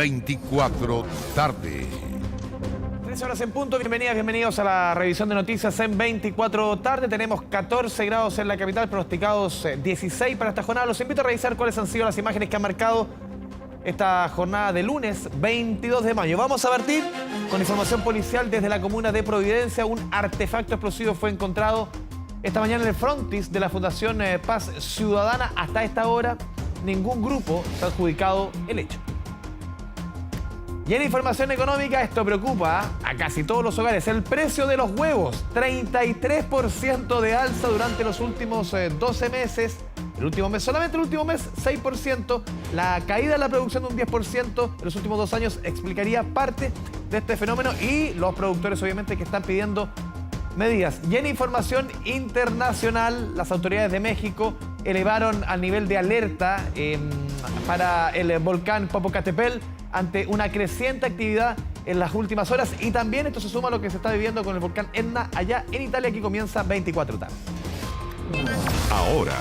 24 tarde. 13 horas en punto, bienvenidos a la revisión de noticias en 24 tarde. Tenemos 14 grados en la capital, pronosticados 16 para esta jornada. Los invito a revisar cuáles han sido las imágenes que han marcado esta jornada de lunes 22 de mayo. Vamos a partir con información policial desde la comuna de Providencia. Un artefacto explosivo fue encontrado esta mañana en el frontis de la Fundación Paz Ciudadana. Hasta esta hora, ningún grupo se ha adjudicado el hecho. Y en información económica, esto preocupa a casi todos los hogares. El precio de los huevos, 33% de alza durante los últimos 12 meses. Solamente el último mes, 6%. La caída de la producción de un 10% en los últimos 2 años explicaría parte de este fenómeno y los productores obviamente que están pidiendo medidas. Y en información internacional, las autoridades de México elevaron al nivel de alerta para el volcán Popocatépetl ante una creciente actividad en las últimas horas. Y también esto se suma a lo que se está viviendo con el volcán Etna allá en Italia, que comienza 24 tarde. Ahora.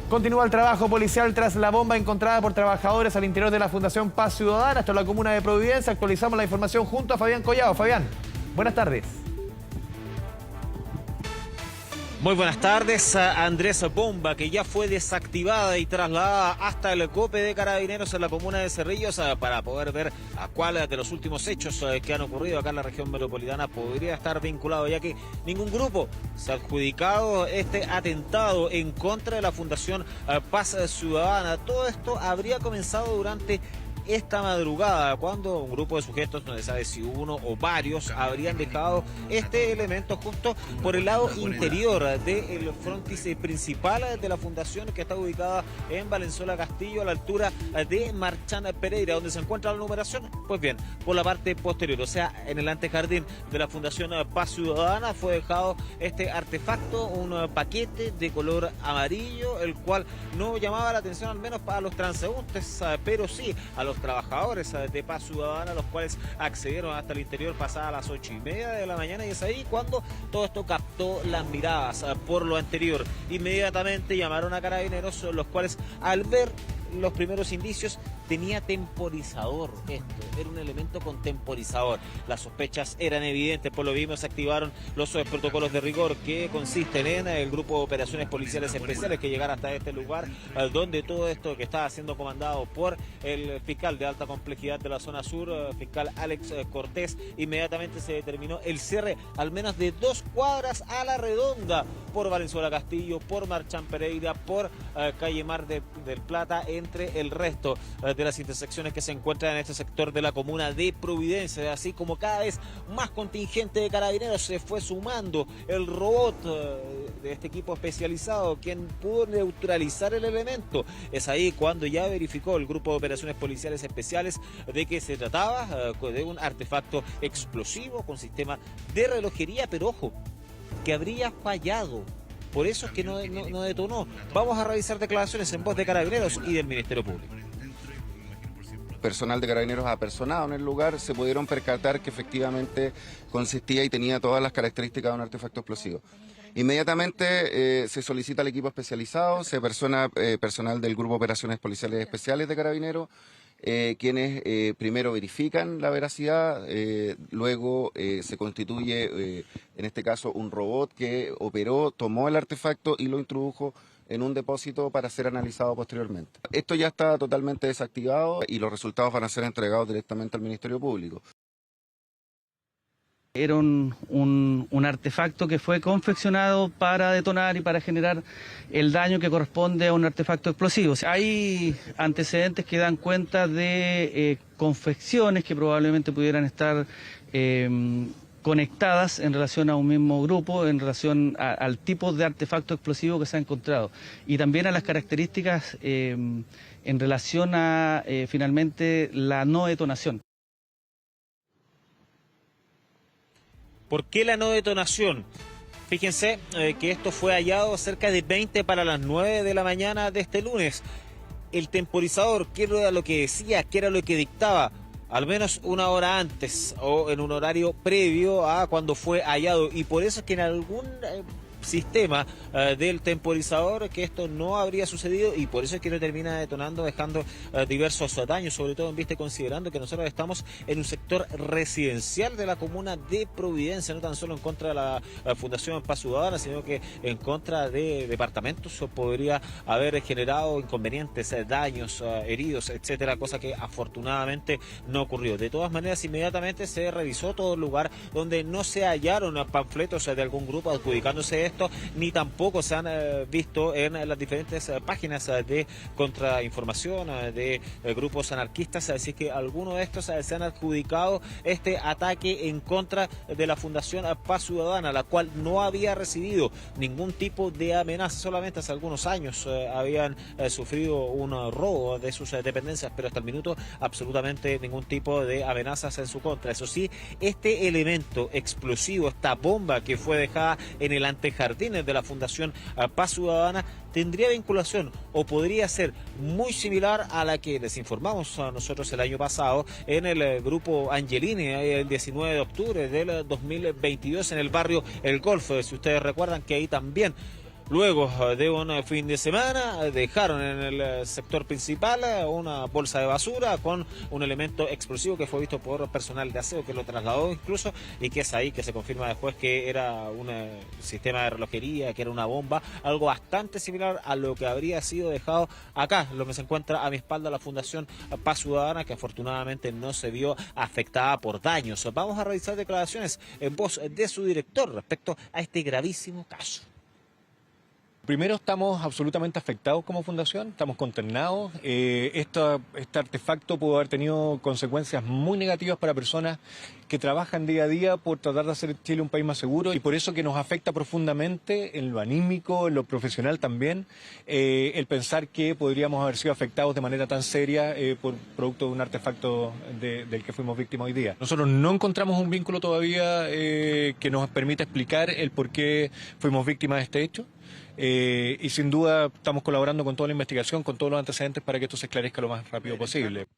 Continúa el trabajo policial tras la bomba encontrada por trabajadores al interior de la Fundación Paz Ciudadana. Esto es la comuna de Providencia. Actualizamos la información junto a Fabián Collado. Fabián, buenas tardes. Muy buenas tardes. Andrés, bomba que ya fue desactivada y trasladada hasta el COPE de Carabineros en la comuna de Cerrillos para poder ver a cuál de los últimos hechos que han ocurrido acá en la región metropolitana podría estar vinculado, ya que ningún grupo se ha adjudicado este atentado en contra de la Fundación Paz Ciudadana. Todo esto habría comenzado durante esta madrugada, cuando un grupo de sujetos, no se sabe si uno o varios, habrían dejado este elemento justo por el lado interior del frontis principal de la fundación, que está ubicada en Valenzuela Castillo, a la altura de Marchán Pereira, donde se encuentra la numeración. Pues bien, por la parte posterior, o sea, en el antejardín de la Fundación Paz Ciudadana, fue dejado este artefacto, un paquete de color amarillo, el cual no llamaba la atención, al menos para los transeúntes, pero sí a los trabajadores de Paz Ciudadana, los cuales accedieron hasta el interior pasadas las 8:30 de la mañana, y es ahí cuando todo esto captó las miradas. Por lo anterior, inmediatamente llamaron a Carabineros, los cuales, al ver los primeros indicios, tenía temporizador. Esto era un elemento con temporizador. Las sospechas eran evidentes, por lo mismo se activaron los protocolos de rigor, que consisten en el grupo de operaciones policiales especiales que llegaron hasta este lugar, donde todo esto, que estaba siendo comandado por el fiscal de alta complejidad de la zona sur, fiscal Alex Cortés, inmediatamente se determinó el cierre al menos de 2 cuadras a la redonda, por Valenzuela Castillo, por Marchán Pereira, por calle Mar del Plata, entre el resto de las intersecciones que se encuentran en este sector de la comuna de Providencia. Así como cada vez más contingente de Carabineros se fue sumando el robot de este equipo especializado, quien pudo neutralizar el elemento. Es ahí cuando ya verificó el grupo de operaciones policiales especiales de que se trataba de un artefacto explosivo con sistema de relojería, pero ojo, que habría fallado. Por eso es que no detonó. Vamos a revisar declaraciones en voz de Carabineros y del Ministerio Público. Personal de Carabineros apersonado en el lugar se pudieron percatar que efectivamente consistía y tenía todas las características de un artefacto explosivo. Inmediatamente se solicita al equipo especializado, se persona personal del Grupo de Operaciones Policiales Especiales de Carabineros, quienes primero verifican la veracidad, luego se constituye, en este caso, un robot que operó, tomó el artefacto y lo introdujo en un depósito para ser analizado posteriormente. Esto ya está totalmente desactivado y los resultados van a ser entregados directamente al Ministerio Público. Era un artefacto que fue confeccionado para detonar y para generar el daño que corresponde a un artefacto explosivo. Hay antecedentes que dan cuenta de confecciones que probablemente pudieran estar conectadas en relación a un mismo grupo, en relación al tipo de artefacto explosivo que se ha encontrado, y también a las características en relación a finalmente la no detonación. ¿Por qué la no detonación? Fíjense que esto fue hallado cerca de 20 para las 9 de la mañana de este lunes. El temporizador, ¿qué era lo que decía? ¿Qué era lo que dictaba? Al menos una hora antes o en un horario previo a cuando fue hallado. Y por eso es que en algún sistema del temporizador, que esto no habría sucedido y por eso es que lo termina detonando, dejando diversos daños, sobre todo en vista considerando que nosotros estamos en un sector residencial de la comuna de Providencia, no tan solo en contra de la Fundación Paz Ciudadana, sino que en contra de departamentos. Podría haber generado inconvenientes, daños, heridos, etcétera, cosa que afortunadamente no ocurrió. De todas maneras, inmediatamente se revisó todo el lugar donde no se hallaron panfletos de algún grupo adjudicándose esto, ni tampoco se han visto en las diferentes páginas de contrainformación de grupos anarquistas, así que algunos de estos se han adjudicado este ataque en contra de la Fundación Paz Ciudadana, la cual no había recibido ningún tipo de amenaza. Solamente hace algunos años habían sufrido un robo de sus dependencias, pero hasta el minuto absolutamente ningún tipo de amenazas en su contra. Eso sí, este elemento explosivo, esta bomba que fue dejada en el antejardín de la Fundación Paz Ciudadana, tendría vinculación o podría ser muy similar a la que les informamos a nosotros el año pasado en el grupo Angelini, el 19 de octubre del 2022 en el barrio El Golfo. Si ustedes recuerdan que ahí también, luego de un fin de semana, dejaron en el sector principal una bolsa de basura con un elemento explosivo que fue visto por personal de aseo, que lo trasladó incluso, y que es ahí que se confirma después que era un sistema de relojería, que era una bomba, algo bastante similar a lo que habría sido dejado acá, lo que se encuentra a mi espalda, la Fundación Paz Ciudadana, que afortunadamente no se vio afectada por daños. Vamos a revisar declaraciones en voz de su director respecto a este gravísimo caso. Primero, estamos absolutamente afectados como fundación, estamos consternados. Este artefacto pudo haber tenido consecuencias muy negativas para personas que trabajan día a día por tratar de hacer Chile un país más seguro, y por eso que nos afecta profundamente en lo anímico, en lo profesional también, el pensar que podríamos haber sido afectados de manera tan seria por producto de un artefacto del que fuimos víctimas hoy día. Nosotros no encontramos un vínculo todavía que nos permita explicar el por qué fuimos víctimas de este hecho. Y sin duda estamos colaborando con toda la investigación, con todos los antecedentes para que esto se esclarezca lo más rápido posible.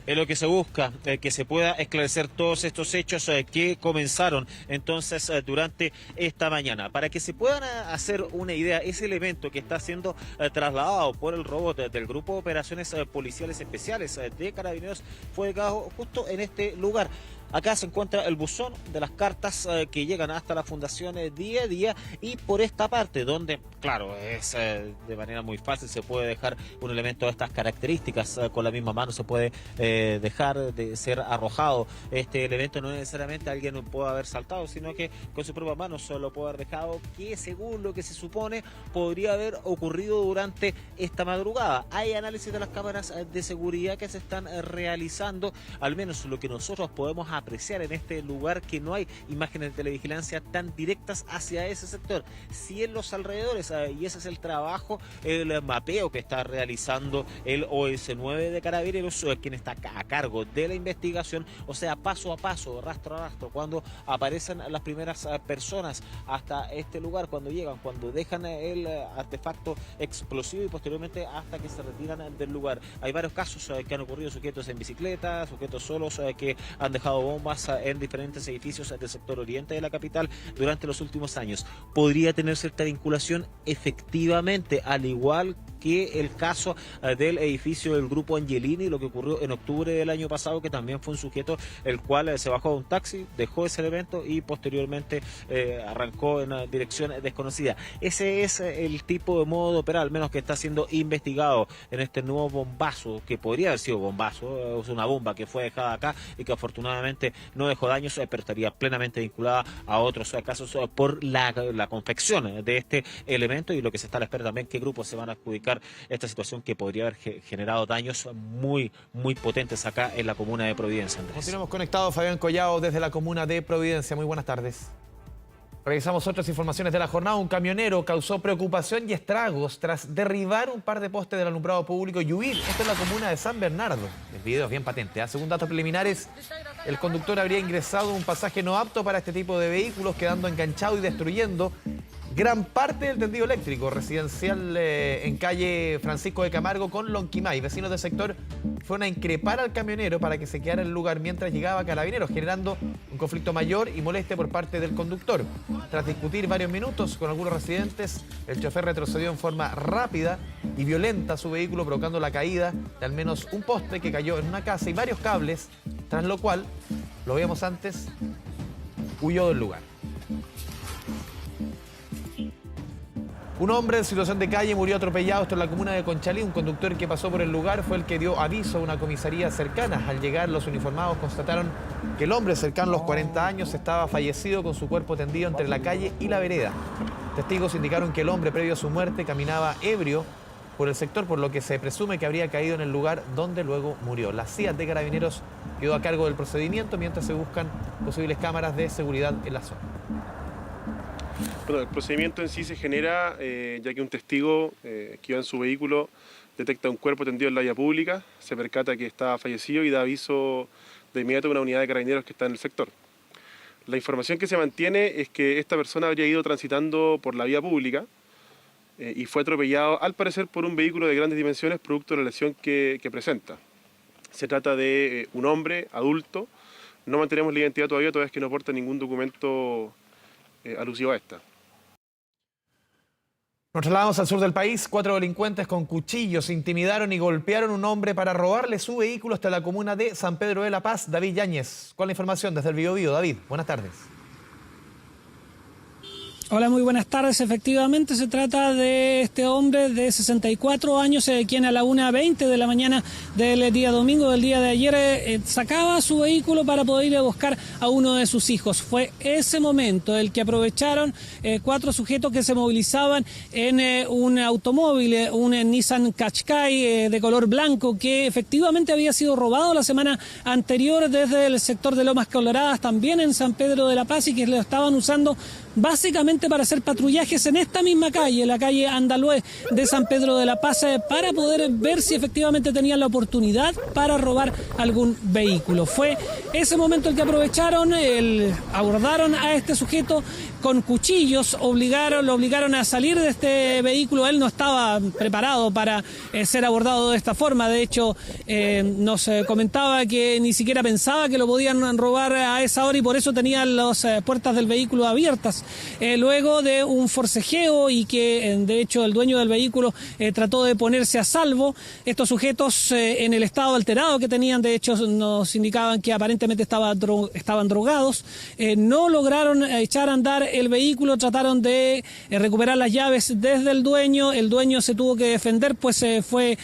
Es lo que se busca, que se pueda esclarecer todos estos hechos que comenzaron entonces durante esta mañana. Para que se puedan hacer una idea, ese elemento que está siendo trasladado por el robot del Grupo de Operaciones Policiales Especiales de Carabineros fue dejado justo en este lugar. Acá se encuentra el buzón de las cartas que llegan hasta la Fundación día a día, y por esta parte donde, claro, es de manera muy fácil, se puede dejar un elemento de estas características con la misma mano, se puede dejar de ser arrojado. Este elemento no necesariamente alguien puede haber saltado, sino que con su propia mano solo puede haber dejado, que según lo que se supone podría haber ocurrido durante esta madrugada. Hay análisis de las cámaras de seguridad que se están realizando, al menos lo que nosotros podemos apreciar en este lugar, que no hay imágenes de televigilancia tan directas hacia ese sector, sí en los alrededores, y ese es el trabajo, el mapeo que está realizando el OS9 de Carabineros, quien está a cargo de la investigación, o sea, paso a paso, rastro a rastro, cuando aparecen las primeras personas hasta este lugar, cuando llegan, cuando dejan el artefacto explosivo y posteriormente hasta que se retiran del lugar. Hay varios casos que han ocurrido, sujetos en bicicleta, sujetos solos que han dejado bombas en diferentes edificios del sector oriente de la capital durante los últimos años. ¿Podría tener cierta vinculación? Efectivamente, al igual que el caso del edificio del Grupo Angelini, lo que ocurrió en octubre del año pasado, que también fue un sujeto el cual se bajó de un taxi, dejó ese elemento y posteriormente arrancó en una dirección desconocida. Ese es el tipo de modo de operar, al menos que está siendo investigado en este nuevo bombazo, que podría haber sido bombazo, es una bomba que fue dejada acá y que afortunadamente no dejó daños, pero estaría plenamente vinculada a otros casos por la confección de este elemento, y lo que se está a la espera también qué grupos se van a adjudicar esta situación que podría haber generado daños muy potentes acá en la comuna de Providencia, Andrés. Continuamos conectados, Fabián Collado, desde la comuna de Providencia. Muy buenas tardes. Revisamos otras informaciones de la jornada. Un camionero causó preocupación y estragos tras derribar un par de postes del alumbrado público y huir. Esto es la comuna de San Bernardo. El video es bien patente. Según datos preliminares, el conductor habría ingresado un pasaje no apto para este tipo de vehículos, quedando enganchado y destruyendo gran parte del tendido eléctrico residencial en calle Francisco de Camargo con Lonquimay. Vecinos del sector fueron a increpar al camionero para que se quedara en el lugar mientras llegaba Carabineros, generando un conflicto mayor y molestia por parte del conductor. Tras discutir varios minutos con algunos residentes, el chofer retrocedió en forma rápida y violenta su vehículo, provocando la caída de al menos un poste que cayó en una casa y varios cables, tras lo cual, lo veíamos antes, huyó del lugar. Un hombre en situación de calle murió atropellado esto en la comuna de Conchalí. Un conductor que pasó por el lugar fue el que dio aviso a una comisaría cercana. Al llegar, los uniformados constataron que el hombre cercano a los 40 años estaba fallecido con su cuerpo tendido entre la calle y la vereda. Testigos indicaron que el hombre, previo a su muerte, caminaba ebrio por el sector, por lo que se presume que habría caído en el lugar donde luego murió. La CIA de Carabineros quedó a cargo del procedimiento mientras se buscan posibles cámaras de seguridad en la zona. Bueno, el procedimiento en sí se genera ya que un testigo que iba en su vehículo detecta un cuerpo tendido en la vía pública, se percata que está fallecido y da aviso de inmediato a una unidad de Carabineros que está en el sector. La información que se mantiene es que esta persona habría ido transitando por la vía pública y fue atropellado al parecer por un vehículo de grandes dimensiones producto de la lesión que presenta. Se trata de un hombre adulto, no mantenemos la identidad todavía, toda vez que no aporta ningún documento alusivo a esta. Nos trasladamos al sur del país. 4 delincuentes con cuchillos intimidaron y golpearon a un hombre para robarle su vehículo hasta la comuna de San Pedro de la Paz. David Yáñez, con la información desde el Biobío. David, buenas tardes. Hola, muy buenas tardes. Efectivamente, se trata de este hombre de 64 años, quien a la 1:20 de la mañana del día domingo, del día de ayer, sacaba su vehículo para poder ir a buscar a uno de sus hijos. Fue ese momento el que aprovecharon 4 sujetos que se movilizaban en un automóvil, un Nissan Qashqai de color blanco, que efectivamente había sido robado la semana anterior desde el sector de Lomas Coloradas, también en San Pedro de la Paz, y que lo estaban usando básicamente para hacer patrullajes en esta misma calle, la calle Andalue de San Pedro de la Paz, para poder ver si efectivamente tenían la oportunidad para robar algún vehículo. Fue ese momento el que aprovecharon, abordaron a este sujeto con cuchillos, lo obligaron a salir de este vehículo. Él no estaba preparado para ser abordado de esta forma. De hecho, nos comentaba que ni siquiera pensaba que lo podían robar a esa hora y por eso tenía las puertas del vehículo abiertas. Luego de un forcejeo y que de hecho el dueño del vehículo trató de ponerse a salvo, estos sujetos en el estado alterado que tenían, de hecho nos indicaban que aparentemente estaban drogados, no lograron echar a andar el vehículo, trataron de recuperar las llaves desde el dueño se tuvo que defender, pues fue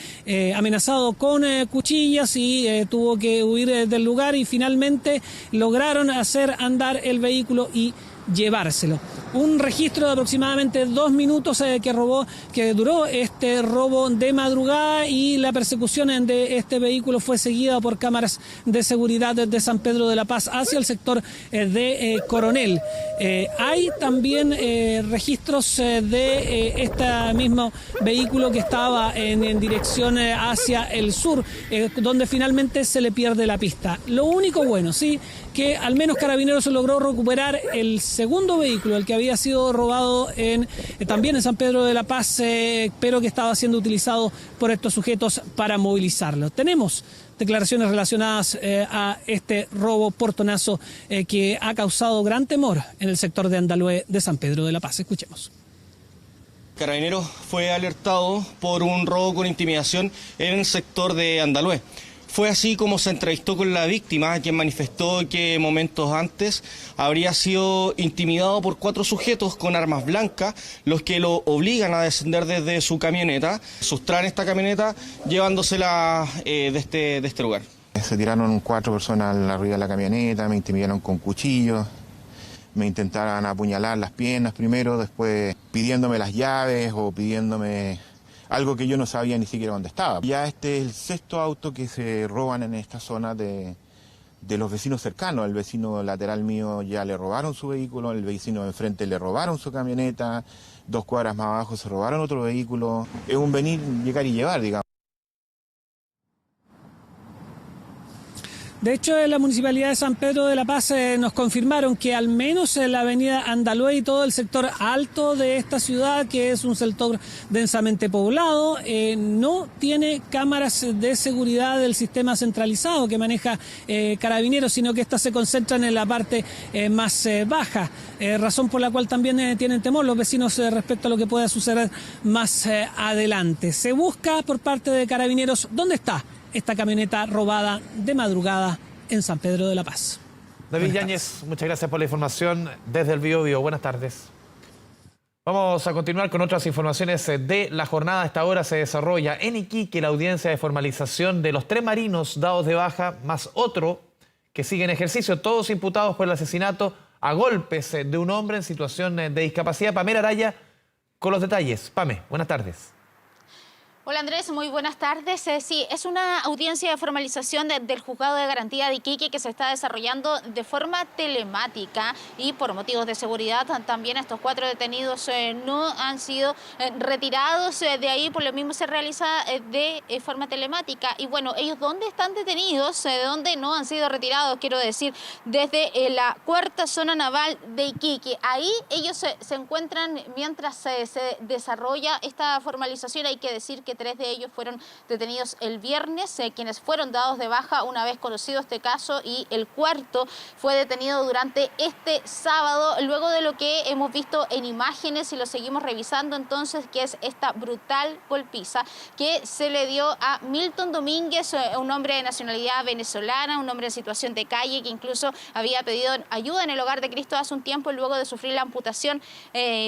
amenazado con cuchillas y tuvo que huir del lugar y finalmente lograron hacer andar el vehículo y llevárselo. Un registro de aproximadamente 2 minutos que duró este robo de madrugada, y la persecución de este vehículo fue seguida por cámaras de seguridad de San Pedro de la Paz hacia el sector de Coronel. Hay también registros de este mismo vehículo que estaba en dirección hacia el sur, donde finalmente se le pierde la pista. Lo único bueno, sí, que al menos Carabineros logró recuperar el segundo vehículo, el que había sido robado también en San Pedro de la Paz, pero que estaba siendo utilizado por estos sujetos para movilizarlo. Tenemos declaraciones relacionadas a este robo portonazo que ha causado gran temor en el sector de Andalue de San Pedro de la Paz. Escuchemos. Carabineros fue alertado por un robo con intimidación en el sector de Andalue. Fue así como se entrevistó con la víctima, quien manifestó que momentos antes habría sido intimidado por 4 sujetos con armas blancas, los que lo obligan a descender desde su camioneta, sustraen esta camioneta llevándosela de este lugar. Se tiraron 4 personas arriba de la camioneta, me intimidaron con cuchillos, me intentaron apuñalar las piernas primero, después pidiéndome las llaves o pidiéndome algo que yo no sabía ni siquiera dónde estaba. Ya este es el 6º auto que se roban en esta zona de los vecinos cercanos. El vecino lateral mío ya le robaron su vehículo, el vecino de enfrente le robaron su camioneta, 2 cuadras más abajo se robaron otro vehículo. Es un venir, llegar y llevar, digamos. De hecho, en la Municipalidad de San Pedro de la Paz nos confirmaron que al menos en la avenida Andalue y todo el sector alto de esta ciudad, que es un sector densamente poblado, no tiene cámaras de seguridad del sistema centralizado que maneja Carabineros, sino que estas se concentran en la parte más baja, razón por la cual también tienen temor los vecinos respecto a lo que pueda suceder más adelante. Se busca por parte de Carabineros dónde está esta camioneta robada de madrugada en San Pedro de la Paz. David Yáñez, muchas gracias por la información desde el Biobío. Buenas tardes. Vamos a continuar con otras informaciones de la jornada. A esta hora se desarrolla en Iquique la audiencia de formalización de los 3 marinos dados de baja, más otro que sigue en ejercicio, todos imputados por el asesinato a golpes de un hombre en situación de discapacidad. Pamela Araya con los detalles. Pame, buenas tardes. Hola Andrés, muy buenas tardes. Sí, es una audiencia de formalización del Juzgado de Garantía de Iquique que se está desarrollando de forma telemática y por motivos de seguridad también estos 4 detenidos no han sido retirados de ahí, por lo mismo se realiza de forma telemática. Y bueno, ellos ¿dónde están detenidos? ¿De dónde no han sido retirados? Quiero decir, desde la 4ª zona naval de Iquique. Ahí ellos se encuentran mientras se desarrolla esta formalización. Hay que decir que 3 de ellos fueron detenidos el viernes, quienes fueron dados de baja una vez conocido este caso, y el 4º fue detenido durante este sábado, luego de lo que hemos visto en imágenes y lo seguimos revisando entonces, que es esta brutal golpiza que se le dio a Milton Domínguez, un hombre de nacionalidad venezolana, un hombre en situación de calle que incluso había pedido ayuda en el Hogar de Cristo hace un tiempo luego de sufrir la amputación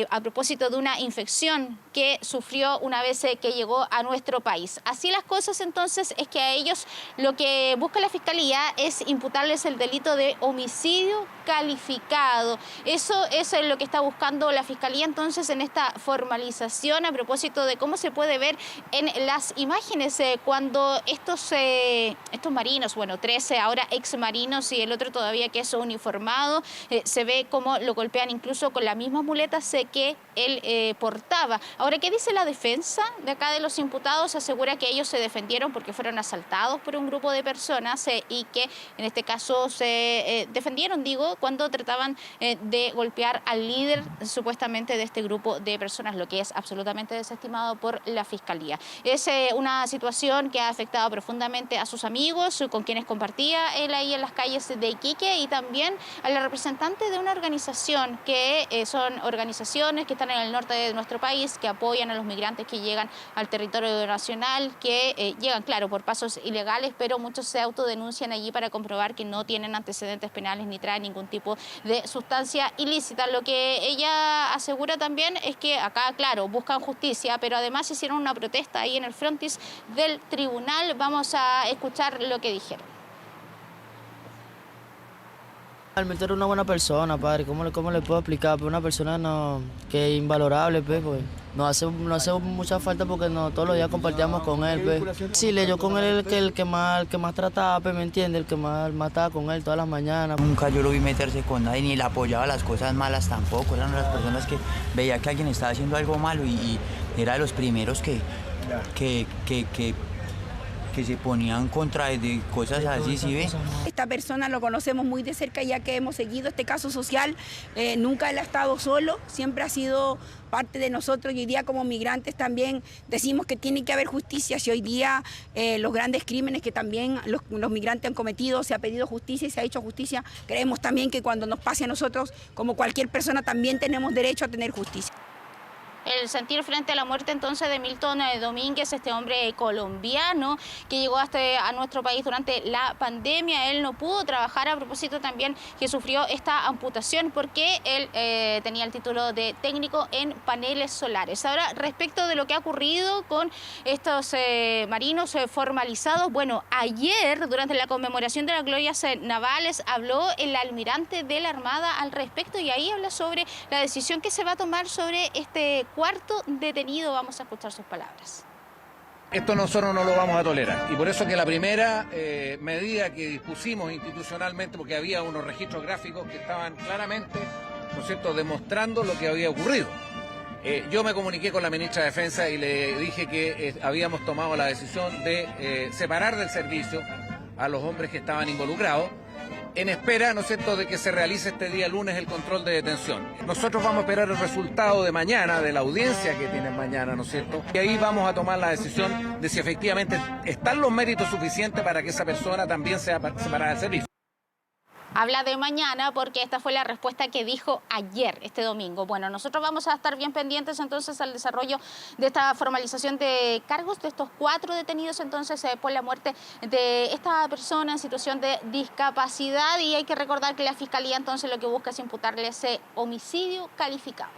a propósito de una infección que sufrió una vez que llegó a nuestro país. Así las cosas entonces es que a ellos lo que busca la Fiscalía es imputarles el delito de homicidio calificado. Eso es lo que está buscando la Fiscalía entonces en esta formalización, a propósito de cómo se puede ver en las imágenes cuando estos marinos, bueno, 13 ahora exmarinos y el otro todavía que es uniformado, se ve cómo lo golpean incluso con las mismas muletas que él portaba. Ahora, ¿qué dice la defensa de acá de los imputados? Asegura que ellos se defendieron porque fueron asaltados por un grupo de personas y que en este caso se defendieron, cuando trataban de golpear al líder supuestamente de este grupo de personas, lo que es absolutamente desestimado por la Fiscalía. Es una situación que ha afectado profundamente a sus amigos, con quienes compartía él ahí en las calles de Iquique, y también a la representante de una organización que son organizaciones que están en el norte de nuestro país, que apoyan a los migrantes que llegan al territorio nacional, que llegan, claro, por pasos ilegales, pero muchos se autodenuncian allí para comprobar que no tienen antecedentes penales ni traen ningún tipo de sustancia ilícita. Lo que ella asegura también es que acá, claro, buscan justicia, pero además hicieron una protesta ahí en el frontis del tribunal. Vamos a escuchar lo que dijeron. Realmente era una buena persona, padre. ¿Cómo le puedo explicar? Pues una persona que es invalorable, pues no hace mucha falta porque todos los días compartíamos con él, pues. Sí, yo con él el que más trataba, pues, ¿me entiende? El que más estaba con él todas las mañanas. Nunca yo lo vi meterse con nadie, ni le apoyaba las cosas malas tampoco. Eran las personas que veía que alguien estaba haciendo algo malo y era de los primeros que se ponían contra de cosas así, ¿sí ve? Esta persona lo conocemos muy de cerca, ya que hemos seguido este caso social. Nunca él ha estado solo, siempre ha sido parte de nosotros, y hoy día como migrantes también decimos que tiene que haber justicia. Si hoy día los grandes crímenes que también los migrantes han cometido, se ha pedido justicia y se ha hecho justicia, creemos también que cuando nos pase a nosotros, como cualquier persona, también tenemos derecho a tener justicia. El sentir frente a la muerte entonces de Milton Domínguez, este hombre colombiano que llegó a nuestro país durante la pandemia. Él no pudo trabajar, a propósito también que sufrió esta amputación porque él tenía el título de técnico en paneles solares. Ahora, respecto de lo que ha ocurrido con estos marinos formalizados, bueno, ayer durante la conmemoración de las glorias navales habló el almirante de la Armada al respecto, y ahí habla sobre la decisión que se va a tomar sobre este 4º detenido. Vamos a escuchar sus palabras. Esto nosotros no lo vamos a tolerar, y por eso que la primera medida que dispusimos institucionalmente, porque había unos registros gráficos que estaban claramente, ¿no es cierto?, demostrando lo que había ocurrido. Yo me comuniqué con la ministra de Defensa y le dije que habíamos tomado la decisión de separar del servicio a los hombres que estaban involucrados, en espera, ¿no es cierto?, de que se realice este día lunes el control de detención. Nosotros vamos a esperar el resultado de mañana, de la audiencia que tienen mañana, ¿no es cierto? Y ahí vamos a tomar la decisión de si efectivamente están los méritos suficientes para que esa persona también sea separada del servicio. Habla de mañana porque esta fue la respuesta que dijo ayer, este domingo. Bueno, nosotros vamos a estar bien pendientes entonces al desarrollo de esta formalización de cargos de estos 4 detenidos entonces por la muerte de esta persona en situación de discapacidad, y hay que recordar que la Fiscalía entonces lo que busca es imputarle ese homicidio calificado.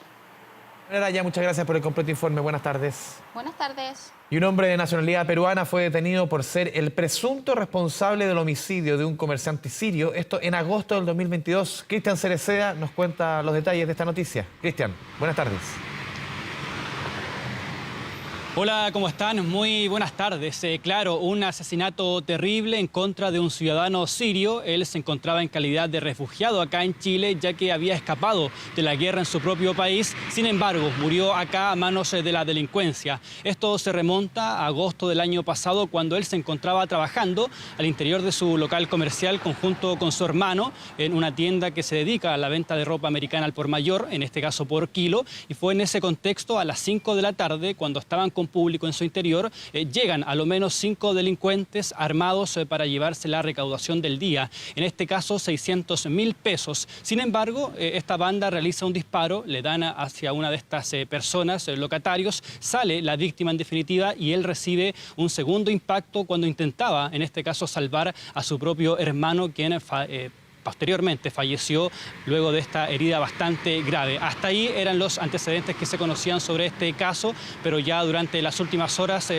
Araya, muchas gracias por el completo informe. Buenas tardes. Buenas tardes. Y un hombre de nacionalidad peruana fue detenido por ser el presunto responsable del homicidio de un comerciante sirio. Esto en agosto del 2022. Cristian Cereceda nos cuenta los detalles de esta noticia. Cristian, buenas tardes. Hola, ¿cómo están? Muy buenas tardes. Claro, un asesinato terrible en contra de un ciudadano sirio. Él se encontraba en calidad de refugiado acá en Chile, ya que había escapado de la guerra en su propio país. Sin embargo, murió acá a manos de la delincuencia. Esto se remonta a agosto del año pasado, cuando él se encontraba trabajando al interior de su local comercial conjunto con su hermano en una tienda que se dedica a la venta de ropa americana al por mayor, en este caso por kilo. Y fue en ese contexto, a las 5 de la tarde, cuando estaban con público en su interior, llegan a lo menos 5 delincuentes armados para llevarse la recaudación del día, en este caso 600.000 pesos. Sin embargo, esta banda realiza un disparo, le dan hacia una de estas personas, locatarios, sale la víctima en definitiva y él recibe un segundo impacto cuando intentaba, en este caso, salvar a su propio hermano, quien posteriormente falleció luego de esta herida bastante grave. Hasta ahí eran los antecedentes que se conocían sobre este caso, pero ya durante las últimas horas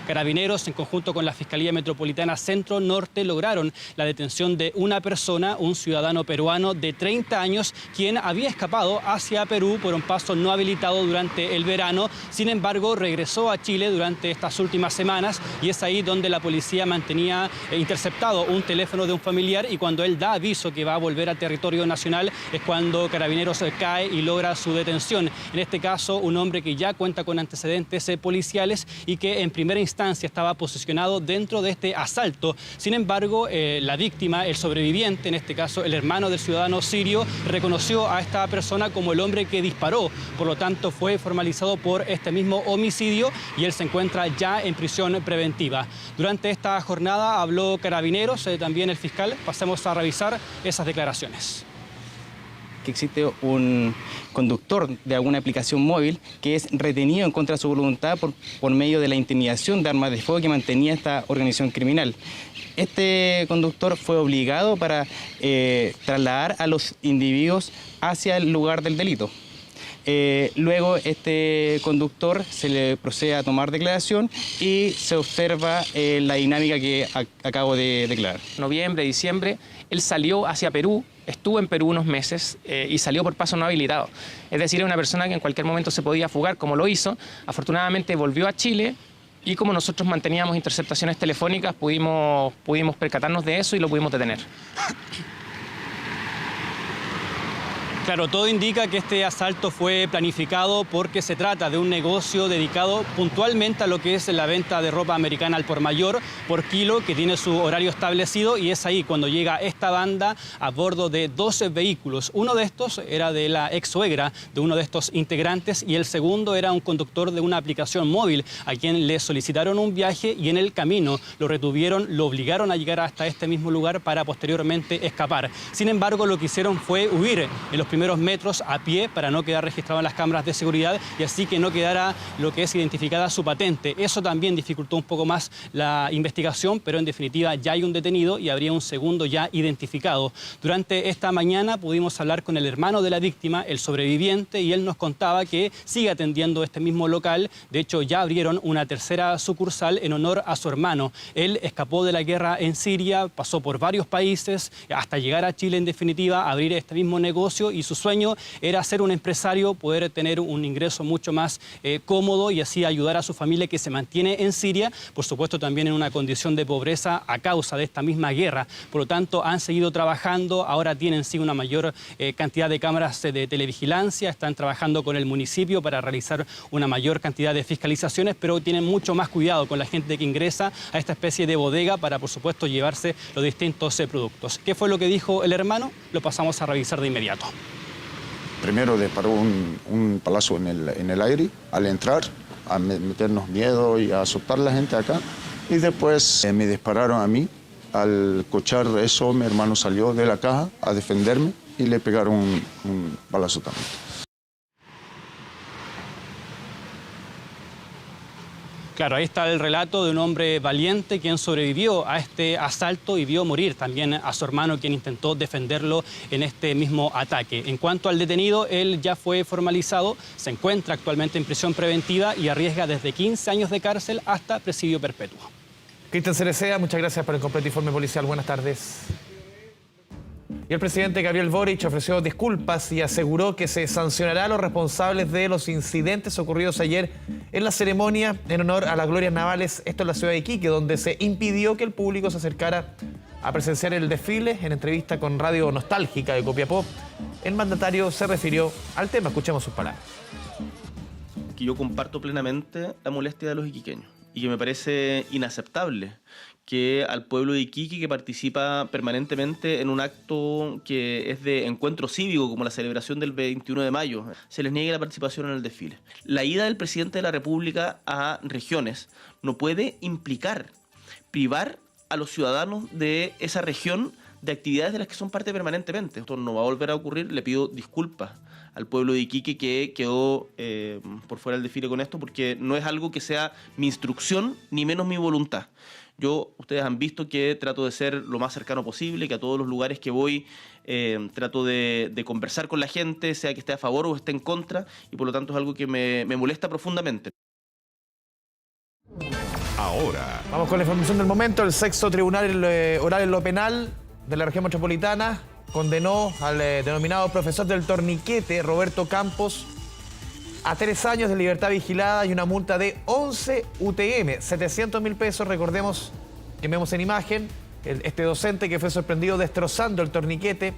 Carabineros, en conjunto con la Fiscalía Metropolitana Centro Norte, lograron la detención de una persona, un ciudadano peruano de 30 años, quien había escapado hacia Perú por un paso no habilitado durante el verano. Sin embargo, regresó a Chile durante estas últimas semanas y es ahí donde la policía mantenía interceptado un teléfono de un familiar, y cuando él da aviso que va a volver a territorio nacional es cuando Carabineros cae y logra su detención. En este caso, un hombre que ya cuenta con antecedentes policiales y que en primera instancia estaba posicionado dentro de este asalto. Sin embargo, la víctima, el sobreviviente, en este caso el hermano del ciudadano sirio, reconoció a esta persona como el hombre que disparó. Por lo tanto, fue formalizado por este mismo homicidio y él se encuentra ya en prisión preventiva. Durante esta jornada habló Carabineros, también el fiscal. Pasemos a revisar esas declaraciones. Que existe un conductor de alguna aplicación móvil que es retenido en contra de su voluntad por medio de la intimidación de armas de fuego que mantenía esta organización criminal. Este conductor fue obligado para trasladar a los individuos hacia el lugar del delito. Luego este conductor se le procede a tomar declaración y se observa la dinámica que acabo de declarar. Noviembre, diciembre, él salió hacia Perú, estuvo en Perú unos meses y salió por paso no habilitado. Es decir, era una persona que en cualquier momento se podía fugar, como lo hizo. Afortunadamente volvió a Chile y como nosotros manteníamos interceptaciones telefónicas, pudimos percatarnos de eso y lo pudimos detener. Claro, todo indica que este asalto fue planificado porque se trata de un negocio dedicado puntualmente a lo que es la venta de ropa americana al por mayor, por kilo, que tiene su horario establecido, y es ahí cuando llega esta banda a bordo de 12 vehículos. Uno de estos era de la ex suegra de uno de estos integrantes y el segundo era un conductor de una aplicación móvil a quien le solicitaron un viaje y en el camino lo retuvieron, lo obligaron a llegar hasta este mismo lugar para posteriormente escapar. Sin embargo, lo que hicieron fue huir en los primeros metros a pie para no quedar registrado en las cámaras de seguridad y así que no quedara lo que es identificada su patente. Eso también dificultó un poco más la investigación, pero en definitiva ya hay un detenido y habría un segundo ya identificado. Durante esta mañana pudimos hablar con el hermano de la víctima, el sobreviviente, y él nos contaba que sigue atendiendo este mismo local. De hecho, ya abrieron una tercera sucursal en honor a su hermano. Él escapó de la guerra en Siria, pasó por varios países hasta llegar a Chile en definitiva, abrir este mismo negocio y y su sueño era ser un empresario, poder tener un ingreso mucho más cómodo y así ayudar a su familia que se mantiene en Siria, por supuesto también en una condición de pobreza a causa de esta misma guerra. Por lo tanto, han seguido trabajando, ahora tienen sí una mayor cantidad de cámaras de televigilancia, están trabajando con el municipio para realizar una mayor cantidad de fiscalizaciones, pero tienen mucho más cuidado con la gente que ingresa a esta especie de bodega para, por supuesto, llevarse los distintos productos. ¿Qué fue lo que dijo el hermano? Lo pasamos a revisar de inmediato. Primero disparó un palazo en el aire al entrar, a meternos miedo y a asustar a la gente acá. Y después me dispararon a mí. Al escuchar eso, mi hermano salió de la caja a defenderme y le pegaron un balazo también. Claro, ahí está el relato de un hombre valiente quien sobrevivió a este asalto y vio morir también a su hermano, quien intentó defenderlo en este mismo ataque. En cuanto al detenido, él ya fue formalizado, se encuentra actualmente en prisión preventiva y arriesga desde 15 años de cárcel hasta presidio perpetuo. Cristian Cereceda, muchas gracias por el completo informe policial. Buenas tardes. Y el presidente Gabriel Boric ofreció disculpas y aseguró que se sancionará a los responsables de los incidentes ocurridos ayer en la ceremonia en honor a las glorias navales, esto en la ciudad de Iquique, donde se impidió que el público se acercara a presenciar el desfile. En entrevista con Radio Nostálgica de Copiapó, el mandatario se refirió al tema. Escuchemos sus palabras. Que yo comparto plenamente la molestia de los iquiqueños y que me parece inaceptable que al pueblo de Iquique, que participa permanentemente en un acto que es de encuentro cívico, como la celebración del 21 de mayo, se les niegue la participación en el desfile. La ida del presidente de la República a regiones no puede implicar privar a los ciudadanos de esa región de actividades de las que son parte permanentemente. Esto no va a volver a ocurrir. Le pido disculpas al pueblo de Iquique que quedó por fuera del desfile con esto, porque no es algo que sea mi instrucción ni menos mi voluntad. Ustedes han visto que trato de ser lo más cercano posible, que a todos los lugares que voy trato de conversar con la gente, sea que esté a favor o esté en contra, y por lo tanto es algo que me molesta profundamente. Ahora. Vamos con la información del momento. El sexto tribunal oral en lo penal de la región metropolitana condenó al denominado profesor del torniquete, Roberto Campos, a 3 años de libertad vigilada y una multa de 11 UTM, 700.000 pesos. Recordemos que vemos en imagen este docente que fue sorprendido destrozando el torniquete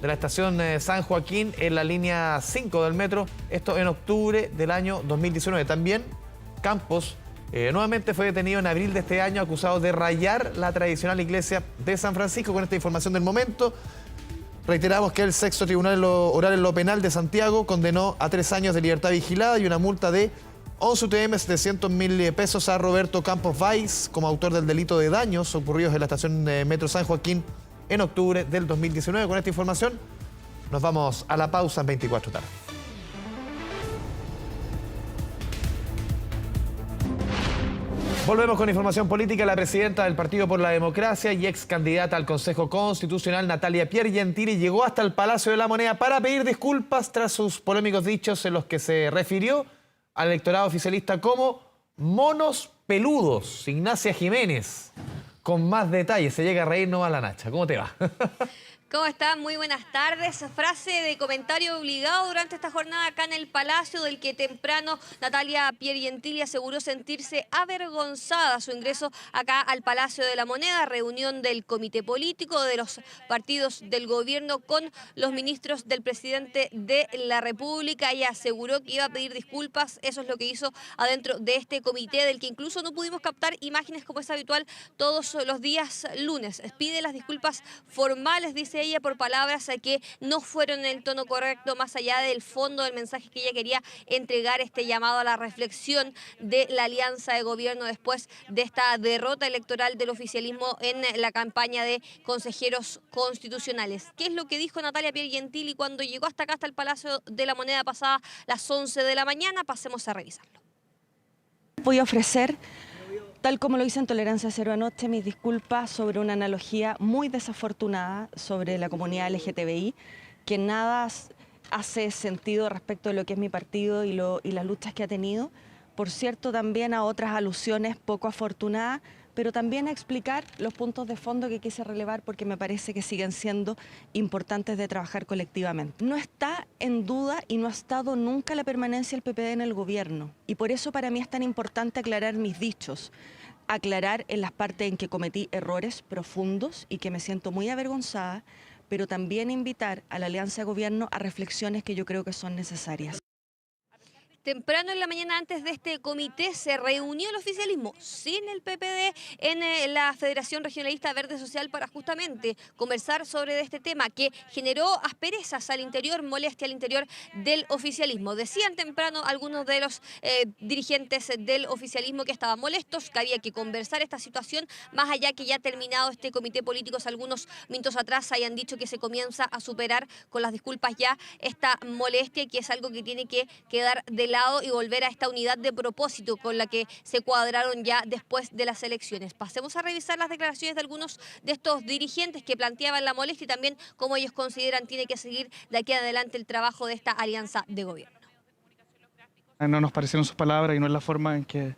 de la estación San Joaquín en la línea 5 del metro, esto en octubre del año 2019. También Campos nuevamente fue detenido en abril de este año, acusado de rayar la tradicional iglesia de San Francisco. Con esta información del momento, reiteramos que el sexto tribunal oral en lo penal de Santiago condenó a 3 años de libertad vigilada y una multa de 11 UTM, 700.000 pesos a Roberto Campos Valls como autor del delito de daños ocurridos en la estación Metro San Joaquín en octubre del 2019. Con esta información nos vamos a la pausa en 24 tardes. Volvemos con información política. La presidenta del Partido por la Democracia y ex candidata al Consejo Constitucional, Natalia Piergentili, llegó hasta el Palacio de la Moneda para pedir disculpas tras sus polémicos dichos en los que se refirió al electorado oficialista como monos peludos. Ignacia Jiménez, con más detalles. Se llega a reír, no a la Nacha. ¿Cómo te va? ¿Cómo están? Muy buenas tardes. Frase de comentario obligado durante esta jornada acá en el Palacio, del que temprano Natalia Piergentili aseguró sentirse avergonzada su ingreso acá al Palacio de la Moneda, reunión del comité político de los partidos del gobierno con los ministros del presidente de la República, y aseguró que iba a pedir disculpas. Eso es lo que hizo adentro de este comité, del que incluso no pudimos captar imágenes como es habitual todos los días lunes. Pide las disculpas formales, dice ella, por palabras que no fueron en el tono correcto, más allá del fondo del mensaje que ella quería entregar, este llamado a la reflexión de la alianza de gobierno después de esta derrota electoral del oficialismo en la campaña de consejeros constitucionales. ¿Qué es lo que dijo Natalia Piergentili cuando llegó hasta acá, hasta el Palacio de la Moneda, pasada las 11 de la mañana? Pasemos a revisarlo. Voy a ofrecer, tal como lo hice en Tolerancia Cero anoche, mis disculpas sobre una analogía muy desafortunada sobre la comunidad LGTBI, que nada hace sentido respecto de lo que es mi partido y las luchas que ha tenido, por cierto también a otras alusiones poco afortunadas, pero también a explicar los puntos de fondo que quise relevar porque me parece que siguen siendo importantes de trabajar colectivamente. No está en duda y no ha estado nunca la permanencia del PPD en el gobierno, y por eso para mí es tan importante aclarar mis dichos, aclarar en las partes en que cometí errores profundos y que me siento muy avergonzada, pero también invitar a la Alianza de Gobierno a reflexiones que yo creo que son necesarias. Temprano en la mañana, antes de este comité, se reunió el oficialismo sin el PPD en la Federación Regionalista Verde Social para justamente conversar sobre este tema que generó asperezas al interior, molestia al interior del oficialismo. Decían temprano algunos de los dirigentes del oficialismo que estaban molestos, que había que conversar esta situación, más allá que ya terminado este comité político, algunos minutos atrás hayan dicho que se comienza a superar con las disculpas ya esta molestia y que es algo que tiene que quedar de lado y volver a esta unidad de propósito con la que se cuadraron ya después de las elecciones. Pasemos a revisar las declaraciones de algunos de estos dirigentes que planteaban la molestia y también cómo ellos consideran tiene que seguir de aquí en adelante el trabajo de esta alianza de gobierno. No nos parecieron sus palabras y no es la forma en que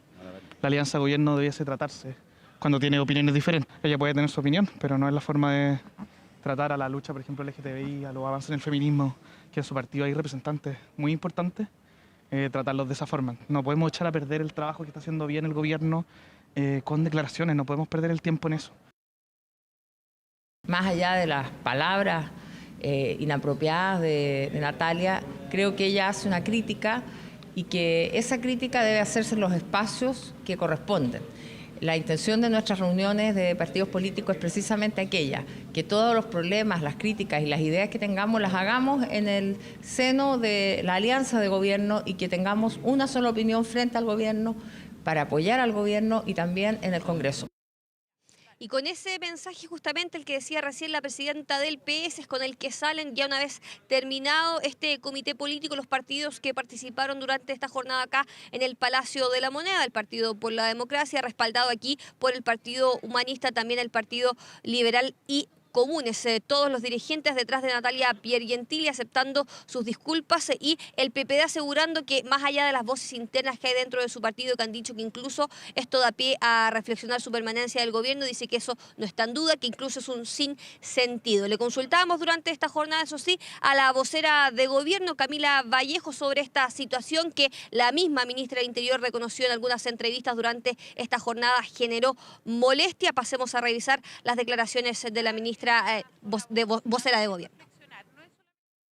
la alianza de gobierno debiese tratarse cuando tiene opiniones diferentes. Ella puede tener su opinión, pero no es la forma de tratar a la lucha, por ejemplo, LGTBI, a los avances en el feminismo, que en su partido hay representantes muy importantes. Tratarlos de esa forma. No podemos echar a perder el trabajo que está haciendo bien el gobierno con declaraciones, no podemos perder el tiempo en eso. Más allá de las palabras inapropiadas de Natalia, creo que ella hace una crítica y que esa crítica debe hacerse en los espacios que corresponden. La intención de nuestras reuniones de partidos políticos es precisamente aquella, que todos los problemas, las críticas y las ideas que tengamos las hagamos en el seno de la alianza de gobierno y que tengamos una sola opinión frente al gobierno para apoyar al gobierno y también en el Congreso. Y con ese mensaje justamente el que decía recién la presidenta del PS es con el que salen ya una vez terminado este comité político, los partidos que participaron durante esta jornada acá en el Palacio de la Moneda, el Partido por la Democracia, respaldado aquí por el Partido Humanista, también el Partido Liberal y Comunes, todos los dirigentes detrás de Natalia Piergentili aceptando sus disculpas y el PPD asegurando que más allá de las voces internas que hay dentro de su partido que han dicho que incluso esto da pie a reflexionar su permanencia del gobierno, dice que eso no está en duda, que incluso es un sinsentido. Le consultábamos durante esta jornada, eso sí, a la vocera de gobierno, Camila Vallejo, sobre esta situación que la misma ministra del Interior reconoció en algunas entrevistas durante esta jornada, generó molestia. Pasemos a revisar las declaraciones de la ministra vocera de gobierno.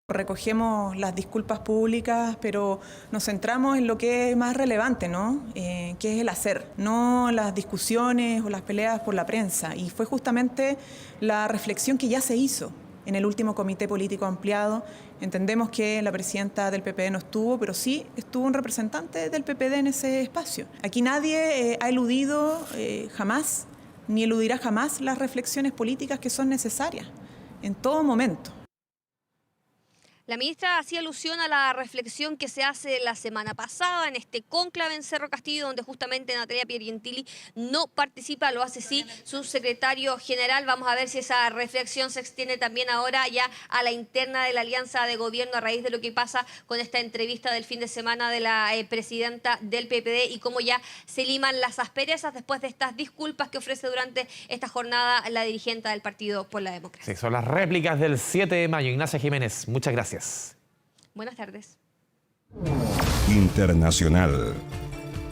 Recogemos las disculpas públicas, pero nos centramos en lo que es más relevante, ¿no? Que es el hacer, no las discusiones o las peleas por la prensa. Y fue justamente la reflexión que ya se hizo en el último comité político ampliado. Entendemos que la presidenta del PPD no estuvo, pero sí estuvo un representante del PPD en ese espacio. Aquí nadie ha eludido jamás ni eludirá jamás las reflexiones políticas que son necesarias en todo momento. La ministra hacía alusión a la reflexión que se hace la semana pasada en este cónclave en Cerro Castillo, donde justamente Natalia Piergentili no participa, lo hace sí su secretario general. Vamos a ver si esa reflexión se extiende también ahora ya a la interna de la alianza de gobierno a raíz de lo que pasa con esta entrevista del fin de semana de la presidenta del PPD y cómo ya se liman las asperezas después de estas disculpas que ofrece durante esta jornada la dirigente del Partido por la Democracia. Sí, son las réplicas del 7 de mayo. Ignacia Jiménez, muchas gracias. Buenas tardes. Internacional.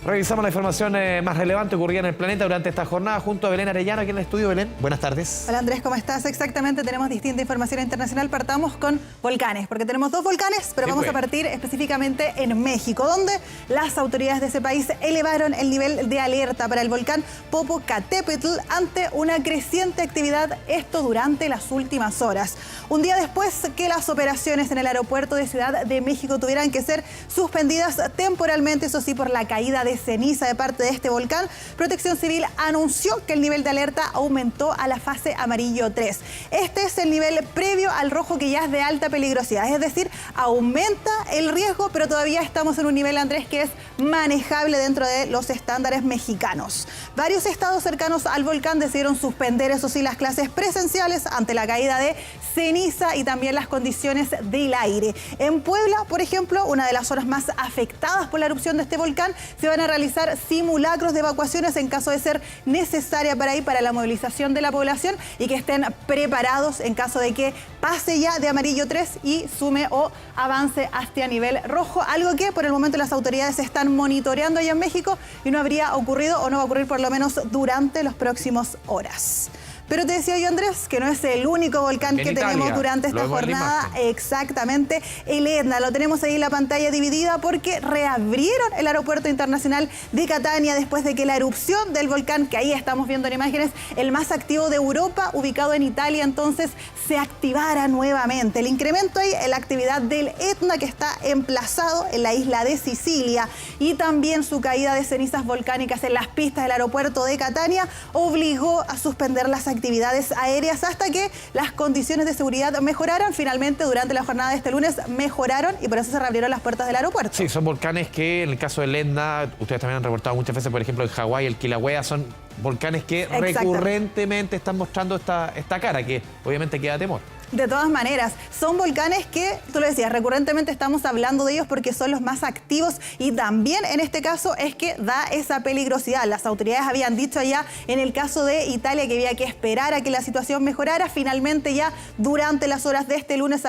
Revisamos la información más relevante ocurrida en el planeta durante esta jornada junto a Belén Arellano aquí en el estudio. Belén, buenas tardes. Hola Andrés, ¿cómo estás? Exactamente, tenemos distinta información internacional. Partamos con volcanes, porque tenemos dos volcanes, pero vamos a partir específicamente en México, donde las autoridades de ese país elevaron el nivel de alerta para el volcán Popocatépetl ante una creciente actividad, esto durante las últimas horas. Un día después que las operaciones en el aeropuerto de Ciudad de México tuvieran que ser suspendidas temporalmente, eso sí, por la caída de ceniza de parte de este volcán, Protección Civil anunció que el nivel de alerta aumentó a la fase amarillo 3. Este es el nivel previo al rojo, que ya es de alta peligrosidad, es decir, aumenta el riesgo, pero todavía estamos en un nivel, Andrés, que es manejable dentro de los estándares mexicanos. Varios estados cercanos al volcán decidieron suspender, eso sí, las clases presenciales ante la caída de ceniza y también las condiciones del aire. En Puebla, por ejemplo, una de las zonas más afectadas por la erupción de este volcán, se van van a realizar simulacros de evacuaciones en caso de ser necesaria para la movilización de la población y que estén preparados en caso de que pase ya de amarillo 3 y sume o avance hacia nivel rojo, algo que por el momento las autoridades están monitoreando allá en México y no habría ocurrido o no va a ocurrir por lo menos durante las próximas horas. Pero te decía yo, Andrés, que no es el único volcán que tenemos durante esta jornada. Exactamente, el Etna. Lo tenemos ahí en la pantalla dividida porque reabrieron el aeropuerto internacional de Catania después de que la erupción del volcán, que ahí estamos viendo en imágenes, el más activo de Europa, ubicado en Italia, entonces se activara nuevamente. El incremento ahí en la actividad del Etna, que está emplazado en la isla de Sicilia, y también su caída de cenizas volcánicas en las pistas del aeropuerto de Catania obligó a suspender las actividades aéreas hasta que las condiciones de seguridad mejoraran. Finalmente, durante la jornada de este lunes mejoraron y por eso se reabrieron las puertas del aeropuerto. Sí, son volcanes que en el caso del Etna, ustedes también han reportado muchas veces, por ejemplo, en Hawái, el Kilauea, son volcanes que recurrentemente están mostrando esta cara, que obviamente queda temor. De todas maneras, son volcanes que, tú lo decías, recurrentemente estamos hablando de ellos porque son los más activos y también en este caso es que da esa peligrosidad. Las autoridades habían dicho ya en el caso de Italia que había que esperar a que la situación mejorara. Finalmente ya durante las horas de este lunes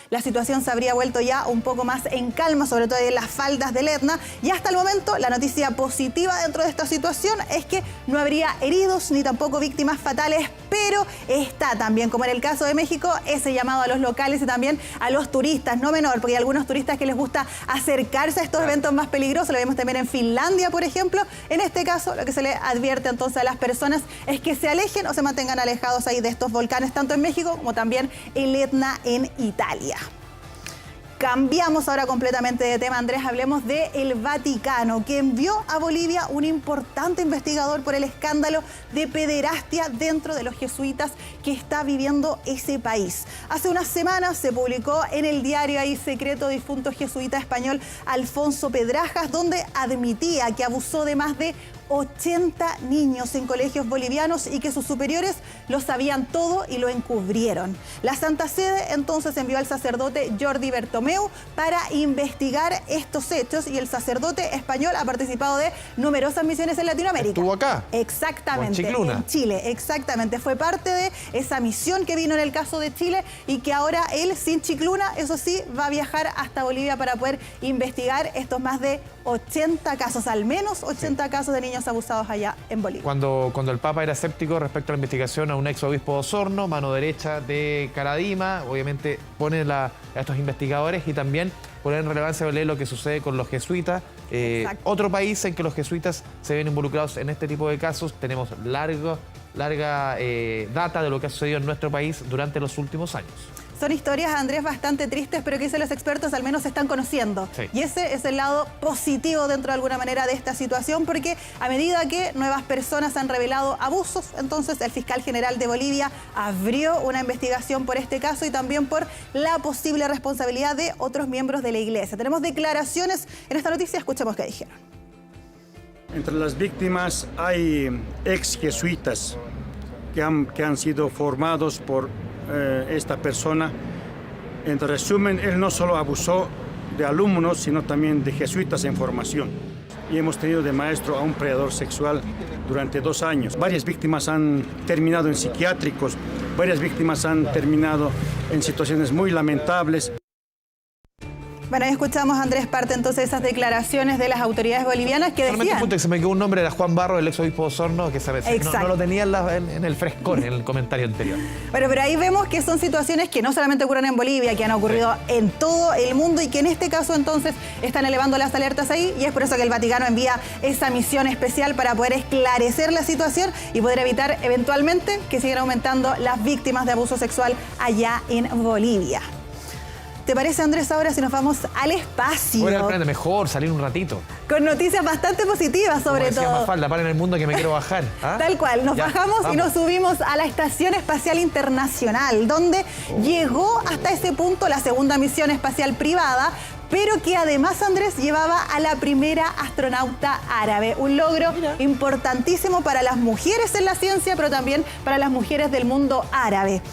la situación se habría vuelto ya un poco más en calma, sobre todo en las faldas del Etna. Y hasta el momento la noticia positiva dentro de esta situación es que no habría heridos ni tampoco víctimas fatales, pero está también, como en el caso de México, ese llamado a los locales y también a los turistas, no menor, porque hay algunos turistas que les gusta acercarse a estos eventos más peligrosos, lo vemos también en Finlandia, por ejemplo. En este caso, lo que se le advierte entonces a las personas es que se alejen o se mantengan alejados ahí de estos volcanes, tanto en México como también el Etna en Italia. Cambiamos ahora completamente de tema, Andrés. Hablemos del Vaticano, que envió a Bolivia un importante investigador por el escándalo de pederastia dentro de los jesuitas que está viviendo ese país. Hace unas semanas se publicó en el diario ahí secreto difunto jesuita español Alfonso Pedrajas, donde admitía que abusó de más de 80 niños en colegios bolivianos y que sus superiores lo sabían todo y lo encubrieron. La Santa Sede entonces envió al sacerdote Jordi Bertomeu para investigar estos hechos y el sacerdote español ha participado de numerosas misiones en Latinoamérica. ¿Estuvo acá? Exactamente, en Chile, exactamente. Fue parte de esa misión que vino en el caso de Chile y que ahora él, sin chicluna, eso sí, va a viajar hasta Bolivia para poder investigar estos más de 80 casos, al menos 80 casos de niños abusados allá en Bolivia. Cuando el Papa era escéptico respecto a la investigación a un ex obispo de Osorno, mano derecha de Caradima, obviamente pone a estos investigadores y también poner en relevancia lo que sucede con los jesuitas. Otro país en que los jesuitas se ven involucrados en este tipo de casos. Tenemos larga data de lo que ha sucedido en nuestro país durante los últimos años. Son historias, Andrés, bastante tristes, pero que dicen los expertos al menos se están conociendo. Sí. Y ese es el lado positivo dentro de alguna manera de esta situación, porque a medida que nuevas personas han revelado abusos, entonces el fiscal general de Bolivia abrió una investigación por este caso y también por la posible responsabilidad de otros miembros de la iglesia. Tenemos declaraciones en esta noticia, escuchemos qué dijeron. Entre las víctimas hay ex jesuitas que han sido formados por esta persona. En resumen, él no solo abusó de alumnos, sino también de jesuitas en formación. Y hemos tenido de maestro a un predador sexual durante 2 años. Varias víctimas han terminado en psiquiátricos, varias víctimas han terminado en situaciones muy lamentables. Bueno, ahí escuchamos, Andrés, parte entonces de esas declaraciones de las autoridades bolivianas que solamente decían... un punto que se me quedó un nombre, era Juan Barro, el ex obispo de Osorno, que no lo tenía en el frescón, en el comentario anterior. Bueno, pero ahí vemos que son situaciones que no solamente ocurren en Bolivia, que han ocurrido en todo el mundo y que en este caso entonces están elevando las alertas ahí y es por eso que el Vaticano envía esa misión especial para poder esclarecer la situación y poder evitar eventualmente que sigan aumentando las víctimas de abuso sexual allá en Bolivia. ¿Te parece, Andrés, ahora si nos vamos al espacio? Bueno, espérate, mejor salir un ratito. Con noticias bastante positivas, sobre todo. Mafalda, paren el mundo que me quiero bajar. ¿Ah? Tal cual, nos bajamos y nos subimos a la Estación Espacial Internacional, donde llegó hasta ese punto la segunda misión espacial privada, pero que además, Andrés, llevaba a la primera astronauta árabe. Un logro importantísimo para las mujeres en la ciencia, pero también para las mujeres del mundo árabe.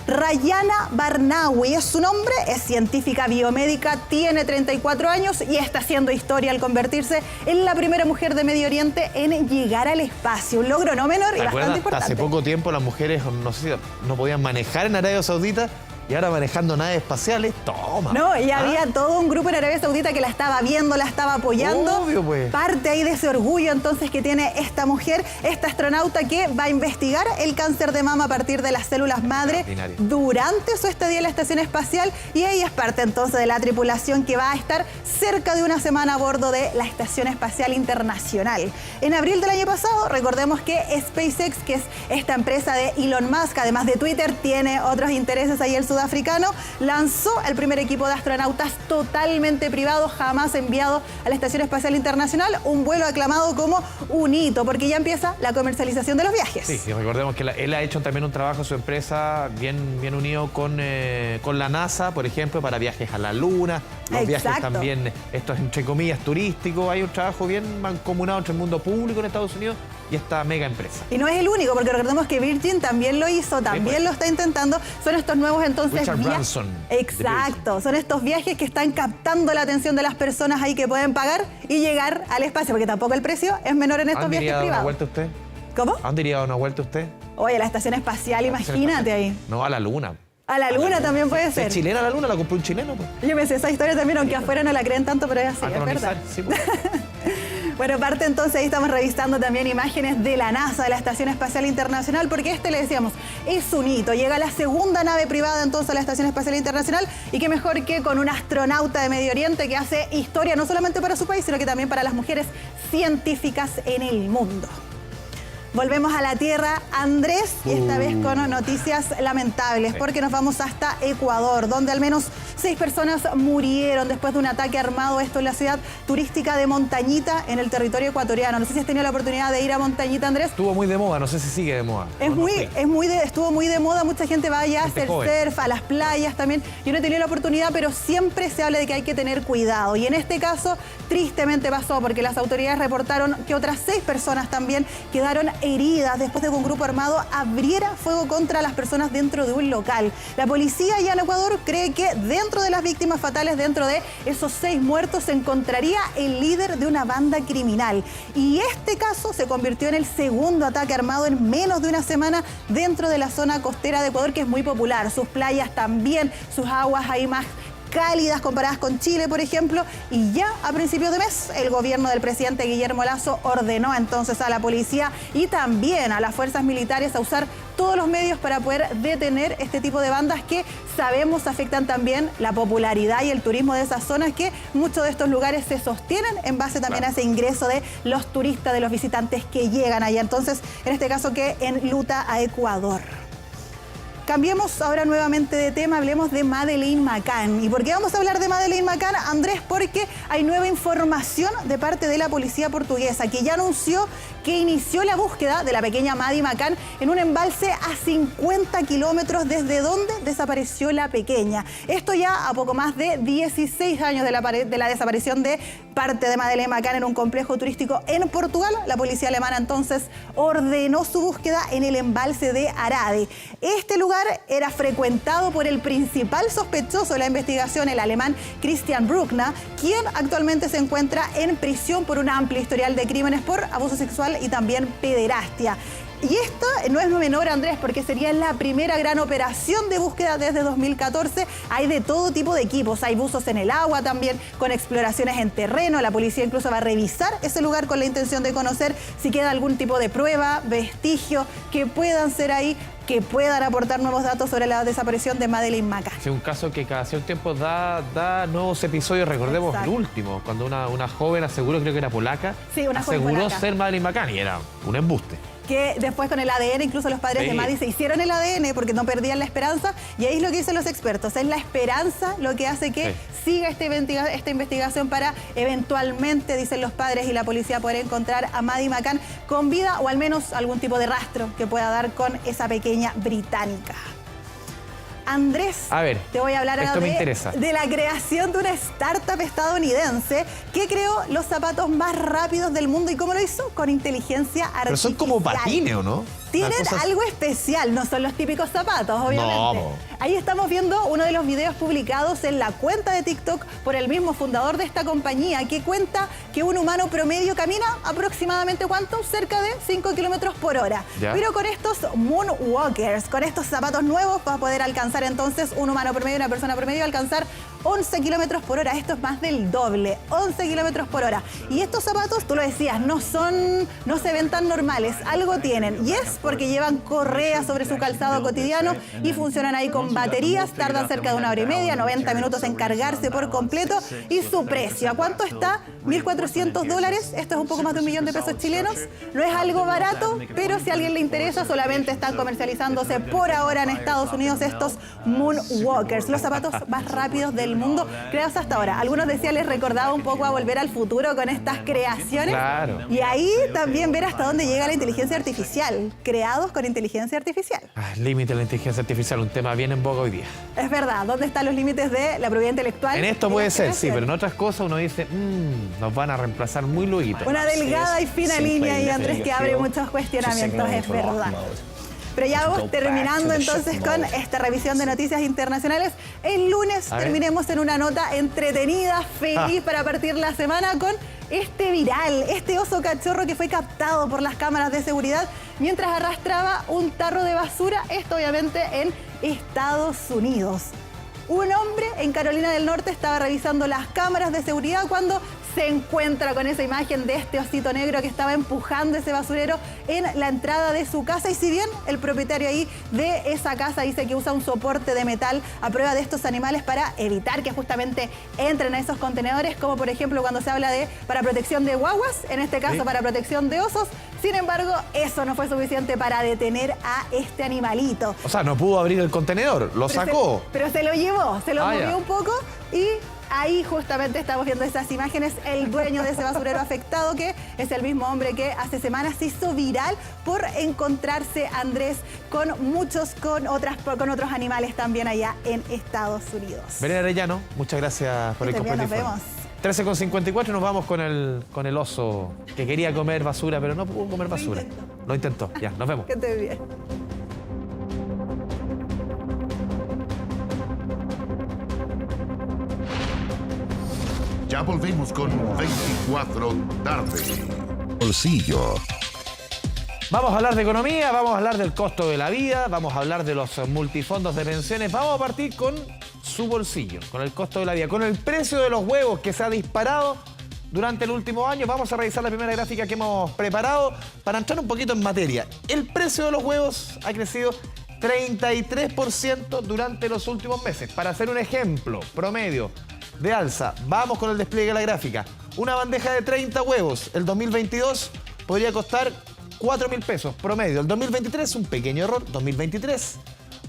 Rayana Barnawi es su nombre, es científica biomédica, tiene 34 años y está haciendo historia al convertirse en la primera mujer de Medio Oriente en llegar al espacio. Un logro no menor y bastante importante. Hace poco tiempo las mujeres, no sé si no podían manejar en Arabia Saudita. Y ahora manejando naves espaciales, toma. No, y había todo un grupo en Arabia Saudita que la estaba viendo, la estaba apoyando. Obvio, pues. Parte ahí de ese orgullo entonces que tiene esta mujer, esta astronauta que va a investigar el cáncer de mama a partir de las células madre durante su estadía en la estación espacial. Y ella es parte entonces de la tripulación que va a estar cerca de una semana a bordo de la Estación Espacial Internacional. En abril del año pasado, recordemos que SpaceX, que es esta empresa de Elon Musk, además de Twitter, tiene otros intereses ahí el sudafricano, lanzó el primer equipo de astronautas totalmente privado, jamás enviado a la Estación Espacial Internacional, un vuelo aclamado como un hito, porque ya empieza la comercialización de los viajes. Sí, y recordemos que él ha hecho también un trabajo, su empresa, bien unido con la NASA, por ejemplo, para viajes a la Luna, los viajes también, estos entre comillas turísticos. Hay un trabajo bien mancomunado entre el mundo público en Estados Unidos y esta mega empresa. Y no es el único, porque recordemos que Virgin también lo hizo, también lo está intentando. Son estos nuevos entonces Richard Branson. Exacto, son estos viajes que están captando la atención de las personas ahí que pueden pagar y llegar al espacio, porque tampoco el precio es menor en estos viajes privados. ¿A dónde iría a dar una vuelta usted? ¿Cómo? ¿A dónde iría a dar una vuelta usted? Oye, la estación espacial, imagínate ahí. No, a la Luna. A la Luna también puede ser. ¿Es chilena la Luna? ¿La compró un chileno? Pues. Yo me sé esa historia también, aunque afuera no la creen tanto, pero es así, es verdad. Sí, pues. Bueno, aparte entonces ahí estamos revisando también imágenes de la NASA, de la Estación Espacial Internacional, porque le decíamos, es un hito. Llega la segunda nave privada entonces a la Estación Espacial Internacional y qué mejor que con un astronauta de Medio Oriente que hace historia no solamente para su país, sino que también para las mujeres científicas en el mundo. Volvemos a la Tierra, Andrés, y esta vez con noticias lamentables, porque nos vamos hasta Ecuador, donde al menos 6 personas murieron después de un ataque armado, esto en la ciudad turística de Montañita, en el territorio ecuatoriano. No sé si has tenido la oportunidad de ir a Montañita, Andrés. Estuvo muy de moda, no sé si sigue de moda. Estuvo muy de moda, mucha gente va allá a hacer surf, a las playas también. Yo no he tenido la oportunidad, pero siempre se habla de que hay que tener cuidado. Y en este caso, tristemente pasó, porque las autoridades reportaron que otras 6 personas también quedaron heridas después de que un grupo armado abriera fuego contra las personas dentro de un local. La policía allá en Ecuador cree que dentro de las víctimas fatales, dentro de esos 6 muertos, se encontraría el líder de una banda criminal. Y este caso se convirtió en el segundo ataque armado en menos de una semana dentro de la zona costera de Ecuador, que es muy popular. Sus playas también, sus aguas ahí más cálidas comparadas con Chile, por ejemplo, y ya a principios de mes el gobierno del presidente Guillermo Lasso ordenó entonces a la policía y también a las fuerzas militares a usar todos los medios para poder detener este tipo de bandas que sabemos afectan también la popularidad y el turismo de esas zonas, que muchos de estos lugares se sostienen en base también a ese ingreso de los turistas, de los visitantes que llegan allá. Entonces, en este caso que enluta a Ecuador. Cambiemos ahora nuevamente de tema, hablemos de Madeleine McCann. ¿Y por qué vamos a hablar de Madeleine McCann, Andrés? Porque hay nueva información de parte de la policía portuguesa, que ya anunció que inició la búsqueda de la pequeña Maddie McCann en un embalse a 50 kilómetros desde donde desapareció la pequeña. Esto ya a poco más de 16 años de la desaparición de parte de Madeleine McCann en un complejo turístico en Portugal. La policía alemana entonces ordenó su búsqueda en el embalse de Arade. Este lugar era frecuentado por el principal sospechoso de la investigación, el alemán Christian Bruckner, quien actualmente se encuentra en prisión por un amplio historial de crímenes por abuso sexual y también pederastia. Y esta no es menor, Andrés, porque sería la primera gran operación de búsqueda desde 2014. Hay de todo tipo de equipos, hay buzos en el agua también, con exploraciones en terreno. La policía incluso va a revisar ese lugar con la intención de conocer si queda algún tipo de prueba, vestigio, que puedan ser ahí, que puedan aportar nuevos datos sobre la desaparición de Madeleine McCann. Es un caso que cada cierto tiempo da nuevos episodios. Recordemos el último, cuando una joven aseguró, creo que era polaca, aseguró ser Madeleine McCann y era un embuste. Que después con el ADN, incluso los padres de Maddie se hicieron el ADN porque no perdían la esperanza, y ahí es lo que dicen los expertos, es la esperanza lo que hace que siga esta investigación para eventualmente, dicen los padres y la policía, poder encontrar a Maddie McCann con vida, o al menos algún tipo de rastro que pueda dar con esa pequeña británica. Andrés, a ver, te voy a hablar ahora de la creación de una startup estadounidense que creó los zapatos más rápidos del mundo. ¿Y cómo lo hizo? Con inteligencia artificial. Pero son como patines, ¿o no? Tienen algo especial, no son los típicos zapatos, obviamente. No. Ahí estamos viendo uno de los videos publicados en la cuenta de TikTok por el mismo fundador de esta compañía, que cuenta que un humano promedio camina aproximadamente, ¿cuánto? Cerca de 5 kilómetros por hora. Ya. Pero con estos Moonwalkers, con estos zapatos nuevos, va a poder alcanzar entonces un humano promedio, una persona promedio, alcanzar 11 kilómetros por hora. Esto es más del doble, 11 kilómetros por hora. Y estos zapatos, tú lo decías, no se ven tan normales, algo tienen. Y es porque llevan correa sobre su calzado cotidiano y funcionan ahí con baterías, tardan cerca de 1 hora y media, 90 minutos en cargarse por completo. Y su precio, ¿a cuánto está? $1.400. Esto es un poco más de 1 millón de pesos chilenos. No es algo barato, pero si a alguien le interesa, solamente están comercializándose por ahora en Estados Unidos estos Moonwalkers, los zapatos más rápidos del mundo creados hasta ahora. Algunos decían, les recordaba un poco a Volver al Futuro con estas creaciones. Claro. Y ahí también ver hasta dónde llega la inteligencia artificial, creados con inteligencia artificial. Límite de la inteligencia artificial, un tema bien en boga hoy día. Es verdad, ¿dónde están los límites de la propiedad intelectual? En esto puede ser, sí, pero en otras cosas uno dice, nos van a reemplazar muy luego. Una delgada y fina línea ahí, Andrés, que abre muchos cuestionamientos, es verdad. Pero ya vamos terminando entonces con esta revisión de noticias internacionales. El lunes terminemos en una nota entretenida, feliz para partir la semana con este viral, este oso cachorro que fue captado por las cámaras de seguridad mientras arrastraba un tarro de basura, esto obviamente en Estados Unidos. Un hombre en Carolina del Norte estaba revisando las cámaras de seguridad cuando se encuentra con esa imagen de este osito negro que estaba empujando ese basurero en la entrada de su casa. Y si bien el propietario ahí de esa casa dice que usa un soporte de metal a prueba de estos animales para evitar que justamente entren a esos contenedores, como por ejemplo cuando se habla de para protección de guaguas, en este caso para protección de osos. Sin embargo, eso no fue suficiente para detener a este animalito. O sea, no pudo abrir el contenedor, lo sacó. Pero se lo llevó, se lo movió un poco y ahí justamente estamos viendo esas imágenes, el dueño de ese basurero afectado, que es el mismo hombre que hace semanas se hizo viral por encontrarse, Andrés, con otros animales también allá en Estados Unidos. Belén Arellano, muchas gracias por el compartir. Nos vemos. 13:54 y nos vamos con el oso que quería comer basura, pero no pudo comer basura. Lo intentó. Ya, nos vemos. Que esté bien. Ya volvemos con 24 tarde. Bolsillo. Vamos a hablar de economía, vamos a hablar del costo de la vida, vamos a hablar de los multifondos de pensiones. Vamos a partir con su bolsillo, con el costo de la vida, con el precio de los huevos que se ha disparado durante el último año. Vamos a revisar la primera gráfica que hemos preparado para entrar un poquito en materia. El precio de los huevos ha crecido 33% durante los últimos meses. Para hacer un ejemplo promedio de alza, vamos con el despliegue de la gráfica. Una bandeja de 30 huevos, el 2022 podría costar 4.000 pesos promedio. El 2023, un pequeño error, 2023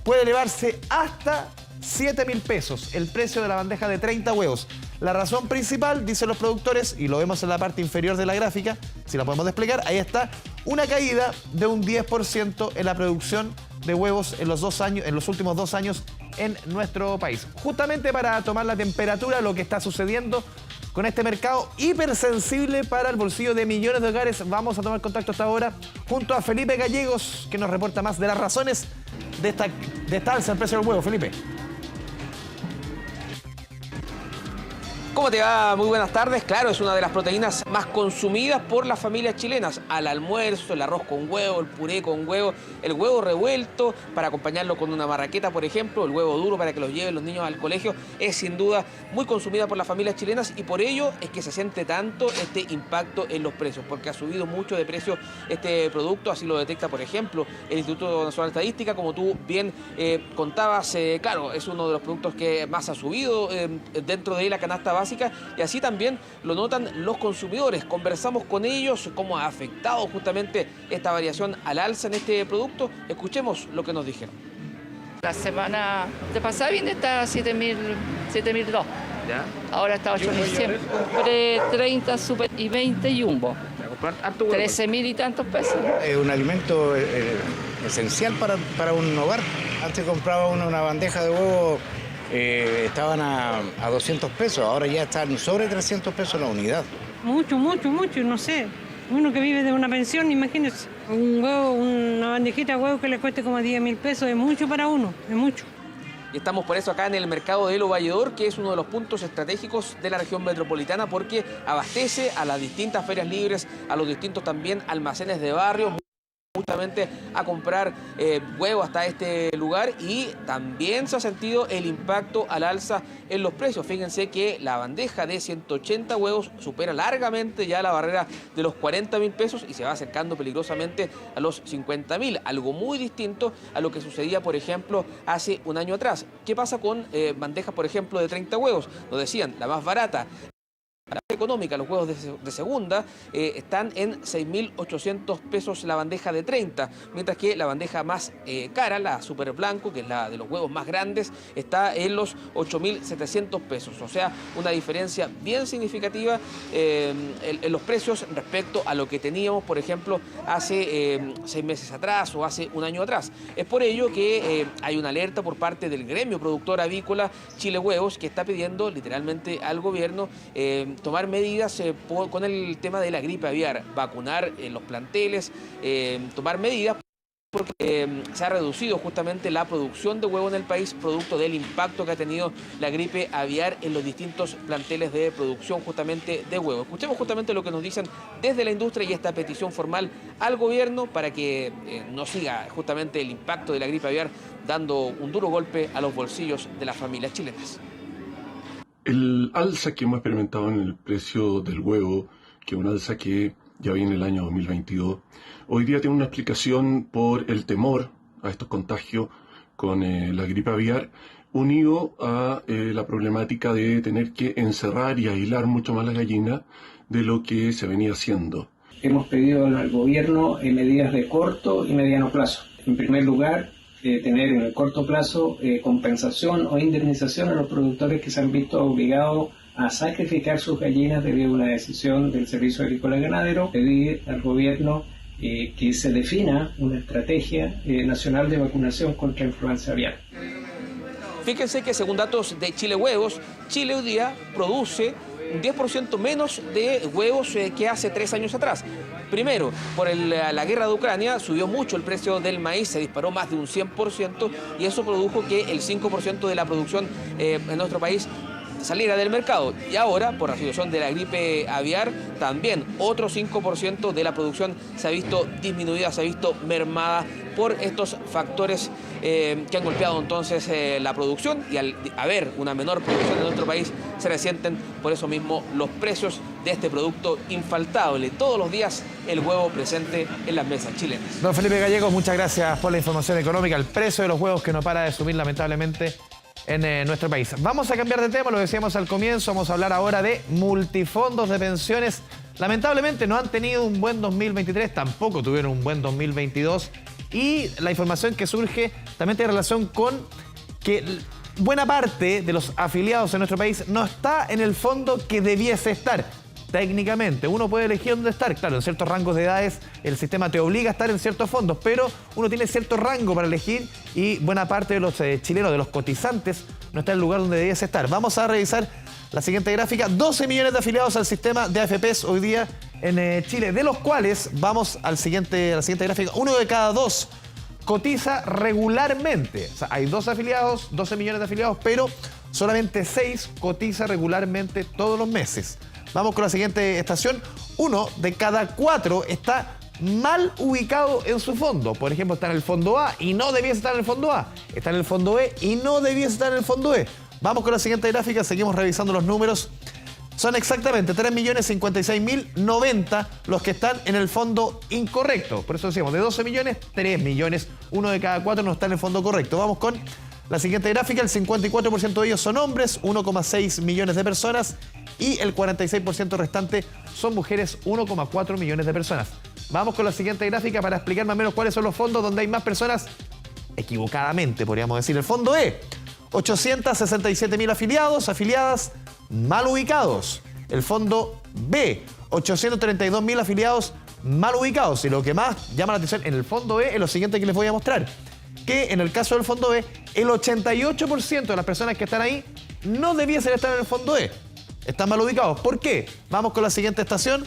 puede elevarse hasta 7.000 pesos el precio de la bandeja de 30 huevos. La razón principal, dicen los productores, y lo vemos en la parte inferior de la gráfica, si la podemos desplegar, ahí está, una caída de un 10% en la producción de huevos en los últimos 2 años en nuestro país. Justamente para tomar la temperatura de lo que está sucediendo con este mercado hipersensible para el bolsillo de millones de hogares, vamos a tomar contacto hasta ahora junto a Felipe Gallegos, que nos reporta más de las razones de esta alza del precio del huevo. Felipe. ¿Cómo te va? Muy buenas tardes. Claro, es una de las proteínas más consumidas por las familias chilenas. Al almuerzo, el arroz con huevo, el puré con huevo, el huevo revuelto para acompañarlo con una marraqueta, por ejemplo, el huevo duro para que los lleven los niños al colegio, es sin duda muy consumida por las familias chilenas y por ello es que se siente tanto este impacto en los precios, porque ha subido mucho de precio este producto, así lo detecta, por ejemplo, el Instituto Nacional de Estadística, como tú bien contabas, claro, es uno de los productos que más ha subido dentro de la canasta básica. Y así también lo notan los consumidores. Conversamos con ellos cómo ha afectado justamente esta variación al alza en este producto. Escuchemos lo que nos dijeron. La semana de pasada viene está 7.002. ¿Ya? Ahora está 8.100. Compré 30 super y 20 jumbo. 13.000 y tantos pesos. Es un alimento esencial para un hogar. Antes compraba uno una bandeja de huevo. Estaban a 200 pesos, ahora ya están sobre 300 pesos la unidad. Mucho, no sé. Uno que vive de una pensión, imagínese. Un huevo, una bandejita de huevo que le cueste como 10.000 pesos, es mucho para uno, es mucho. Y estamos por eso acá en el mercado de Lovalledor, que es uno de los puntos estratégicos de la región metropolitana, porque abastece a las distintas ferias libres, a los distintos también almacenes de barrios, justamente a comprar huevos hasta este lugar, y también se ha sentido el impacto al alza en los precios. Fíjense que la bandeja de 180 huevos supera largamente ya la barrera de los 40.000 pesos y se va acercando peligrosamente a los 50.000, algo muy distinto a lo que sucedía, por ejemplo, hace un año atrás. ¿Qué pasa con bandejas, por ejemplo, de 30 huevos? Nos decían, la más barata, la económica, los huevos de segunda, están en 6.800 pesos la bandeja de 30, mientras que la bandeja más cara, la Super Blanco, que es la de los huevos más grandes, está en los 8.700 pesos. O sea, una diferencia bien significativa en los precios respecto a lo que teníamos, por ejemplo, hace 6 meses atrás o hace un año atrás. Es por ello que hay una alerta por parte del gremio productor avícola Chile Huevos, que está pidiendo literalmente al gobierno tomar medidas con el tema de la gripe aviar, vacunar los planteles, tomar medidas porque se ha reducido justamente la producción de huevo en el país producto del impacto que ha tenido la gripe aviar en los distintos planteles de producción justamente de huevo. Escuchemos justamente lo que nos dicen desde la industria y esta petición formal al gobierno para que no siga justamente el impacto de la gripe aviar dando un duro golpe a los bolsillos de las familias chilenas. El alza que hemos experimentado en el precio del huevo, que es un alza que ya viene el año 2022, hoy día tiene una explicación por el temor a estos contagios con la gripe aviar, unido a la problemática de tener que encerrar y aislar mucho más las gallinas de lo que se venía haciendo. Hemos pedido al gobierno medidas de corto y mediano plazo. En primer lugar, tener en el corto plazo compensación o indemnización a los productores que se han visto obligados a sacrificar sus gallinas debido a una decisión del Servicio Agrícola y Ganadero. Pedir al gobierno que se defina una estrategia nacional de vacunación contra la influenza aviar. Fíjense que según datos de Chile Huevos, Chile hoy día produce un 10% menos de huevos que hace 3 años atrás. Primero, por la guerra de Ucrania subió mucho el precio del maíz, se disparó más de un 100% y eso produjo que el 5% de la producción en nuestro país saliera del mercado. Y ahora, por la situación de la gripe aviar, también otro 5% de la producción se ha visto disminuida, se ha visto mermada por estos factores que han golpeado entonces la producción, y al haber una menor producción en nuestro país se resienten por eso mismo los precios de este producto infaltable. Todos los días el huevo presente en las mesas chilenas. Don Felipe Gallegos, muchas gracias por la información económica. El precio de los huevos que no para de subir lamentablemente en nuestro país. Vamos a cambiar de tema, lo decíamos al comienzo, vamos a hablar ahora de multifondos de pensiones. Lamentablemente no han tenido un buen 2023, tampoco tuvieron un buen 2022 y la información que surge también tiene relación con que buena parte de los afiliados en nuestro país no está en el fondo que debiese estar. Técnicamente, uno puede elegir dónde estar. Claro, en ciertos rangos de edades el sistema te obliga a estar en ciertos fondos, pero uno tiene cierto rango para elegir y buena parte de los chilenos, de los cotizantes, no está en el lugar donde debiese estar. Vamos a revisar la siguiente gráfica. 12 millones de afiliados al sistema de AFPs hoy día en Chile, de los cuales, vamos a la siguiente gráfica, 1 de cada 2 cotiza regularmente. O sea, hay 2 afiliados, 12 millones de afiliados, pero solamente 6 cotiza regularmente todos los meses. Vamos con la siguiente estación. 1 de cada 4 está mal ubicado en su fondo. Por ejemplo, está en el fondo A y no debiese estar en el fondo A. Está en el fondo E y no debiese estar en el fondo E. Vamos con la siguiente gráfica, seguimos revisando los números. Son exactamente 3.056.090 los que están en el fondo incorrecto. Por eso decíamos, de 12 millones, 3 millones, 1 de cada 4 no está en el fondo correcto. Vamos con la siguiente gráfica. El 54% de ellos son hombres, 1,6 millones de personas. Y el 46% restante son mujeres, 1,4 millones de personas. Vamos con la siguiente gráfica para explicar más o menos cuáles son los fondos donde hay más personas, equivocadamente podríamos decir. El fondo E, 867.000 afiliadas, mal ubicados. El fondo B, 832.000 afiliados, mal ubicados. Y lo que más llama la atención en el fondo E es lo siguiente que les voy a mostrar. Que en el caso del fondo E, el 88% de las personas que están ahí no debiesen estar en el fondo E. Están mal ubicados. ¿Por qué? Vamos con la siguiente estación.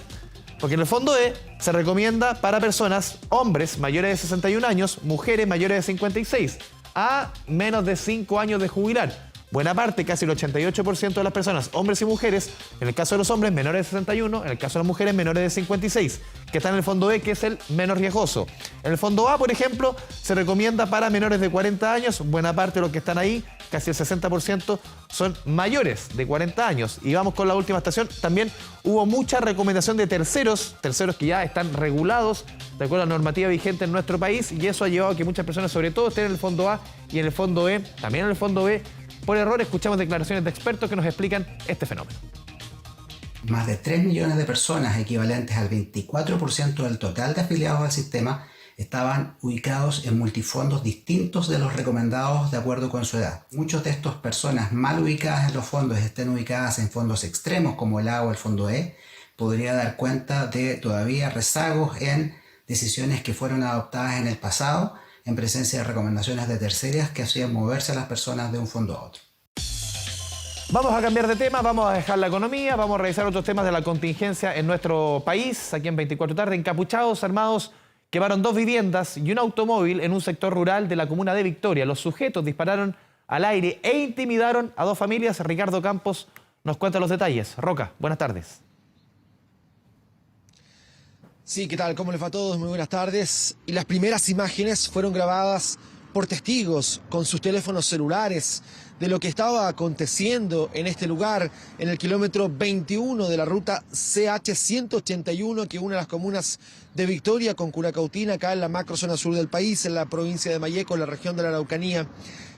Porque en el fondo E se recomienda para personas, hombres mayores de 61 años, mujeres mayores de 56, a menos de 5 años de jubilar. Buena parte, casi el 88% de las personas, hombres y mujeres, en el caso de los hombres menores de 61, en el caso de las mujeres menores de 56, que están en el fondo E, que es el menos riesgoso. En el fondo A, por ejemplo, se recomienda para menores de 40 años, buena parte de los que están ahí, casi el 60%, son mayores de 40 años. Y vamos con la última estación, también hubo mucha recomendación de terceros que ya están regulados de acuerdo a la normativa vigente en nuestro país, y eso ha llevado a que muchas personas, sobre todo, estén en el fondo A y en el fondo E, también en el fondo B. Por error, escuchamos declaraciones de expertos que nos explican este fenómeno. Más de 3 millones de personas, equivalentes al 24% del total de afiliados al sistema, estaban ubicados en multifondos distintos de los recomendados de acuerdo con su edad. Muchas de estas personas mal ubicadas en los fondos estén ubicadas en fondos extremos como el A o el fondo E, podría dar cuenta de todavía rezagos en decisiones que fueron adoptadas en el pasado, en presencia de recomendaciones de terceras que hacían moverse a las personas de un fondo a otro. Vamos a cambiar de tema, vamos a dejar la economía, vamos a revisar otros temas de la contingencia en nuestro país. Aquí en 24 tarde, encapuchados, armados, quemaron 2 viviendas y un automóvil en un sector rural de la comuna de Victoria. Los sujetos dispararon al aire e intimidaron a 2 familias. Ricardo Campos nos cuenta los detalles. Roca, buenas tardes. Sí, ¿qué tal? ¿Cómo les va a todos? Muy buenas tardes. Y las primeras imágenes fueron grabadas por testigos con sus teléfonos celulares de lo que estaba aconteciendo en este lugar, en el kilómetro 21 de la ruta CH-181 que une las comunas de Victoria con Curacautina, acá en la macrozona sur del país, en la provincia de Malleco, en la región de la Araucanía.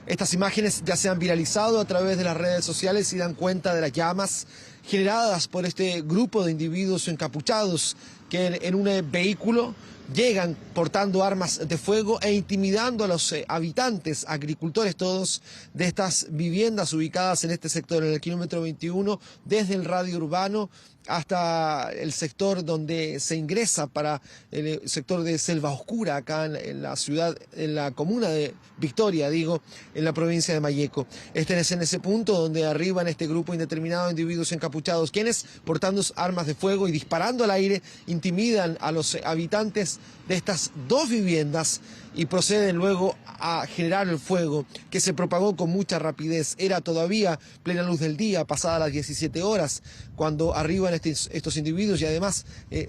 Estas imágenes ya se han viralizado a través de las redes sociales y dan cuenta de las llamas generadas por este grupo de individuos encapuchados que en un vehículo llegan portando armas de fuego e intimidando a los habitantes, agricultores todos, de estas viviendas ubicadas en este sector, en el kilómetro 21, desde el radio urbano hasta el sector donde se ingresa para el sector de Selva Oscura, acá en la ciudad, en la comuna de Victoria, digo, en la provincia de Malleco. Este es en ese punto donde arriban este grupo indeterminado de individuos encapuchados, quienes, portando armas de fuego y disparando al aire, intimidan a los habitantes de estas 2 viviendas y proceden luego a generar el fuego, que se propagó con mucha rapidez. Era todavía plena luz del día, pasadas las 17 horas, cuando arriban estos individuos y además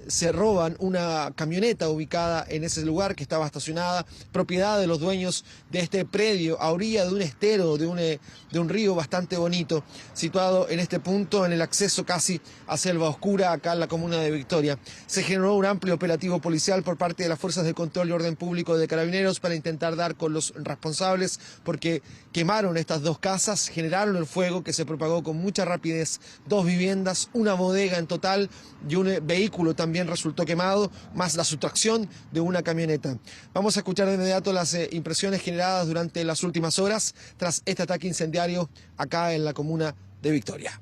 se roban una camioneta ubicada en ese lugar que estaba estacionada, propiedad de los dueños de este predio, a orilla de un estero, de un río bastante bonito, situado en este punto, en el acceso casi a Selva Oscura, acá en la comuna de Victoria. Se generó un amplio operativo policial por parte de las Fuerzas de Control y Orden Público de Carabineros para intentar dar con los responsables, porque quemaron estas 2 casas, generaron el fuego que se propagó con mucha rapidez, 2 viviendas, una bodega en total y un vehículo también resultó quemado, más la sustracción de una camioneta. Vamos a escuchar de inmediato las impresiones generadas durante las últimas horas tras este ataque incendiario acá en la comuna de Victoria.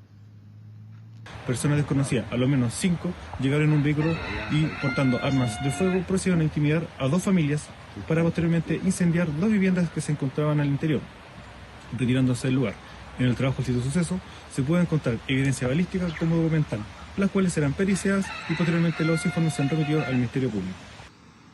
Personas desconocidas, a lo menos 5, llegaron en un vehículo y portando armas de fuego procedieron a intimidar a 2 familias para posteriormente incendiar 2 viviendas que se encontraban al interior, retirándose del lugar. En el trabajo del sitio de suceso se puede encontrar evidencia balística como documental, las cuales serán periciadas y posteriormente los informes se han remitido al Ministerio Público.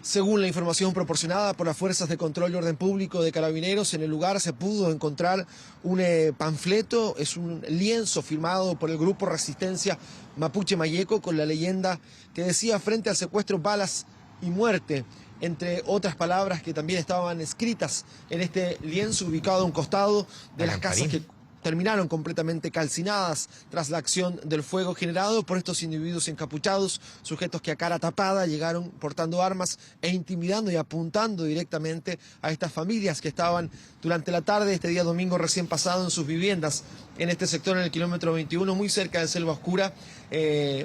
Según la información proporcionada por las Fuerzas de Control y Orden Público de Carabineros, en el lugar se pudo encontrar un panfleto, es un lienzo firmado por el Grupo Resistencia Mapuche Malleco con la leyenda que decía: frente al secuestro, balas y muerte, entre otras palabras que también estaban escritas en este lienzo ubicado a un costado de las casas que terminaron completamente calcinadas tras la acción del fuego generado por estos individuos encapuchados, sujetos que a cara tapada llegaron portando armas e intimidando y apuntando directamente a estas familias que estaban durante la tarde este día domingo recién pasado en sus viviendas en este sector, en el kilómetro 21, muy cerca de Selva Oscura,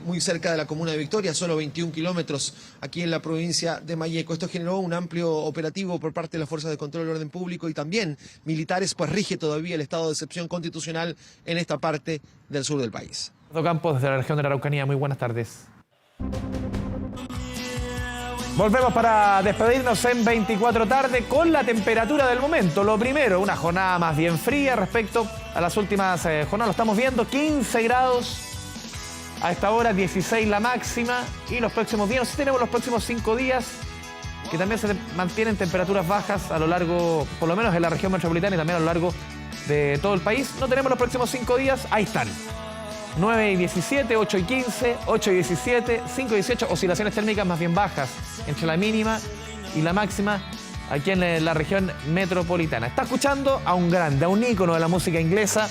muy cerca de la comuna de Victoria, solo 21 kilómetros aquí en la provincia de Malleco. Esto generó un amplio operativo por parte de las Fuerzas de Control y Orden Público y también militares, pues rige todavía el estado de excepción constitucional en esta parte del sur del país. Campos, desde la región de la Araucanía, muy buenas tardes. Volvemos para despedirnos en 24 tarde con la temperatura del momento. Lo primero, una jornada más bien fría respecto a las últimas jornadas. Lo estamos viendo, 15 grados A esta hora 16 la máxima y los próximos días, no sé si tenemos los próximos 5 días, que también se mantienen temperaturas bajas a lo largo, por lo menos en la región metropolitana y también a lo largo de todo el país. No tenemos los próximos 5 días, ahí están. 9 y 17, 8 y 15, 8 y 17, 5 y 18, oscilaciones térmicas más bien bajas entre la mínima y la máxima aquí en la región metropolitana. Está escuchando a un grande, a un ícono de la música inglesa,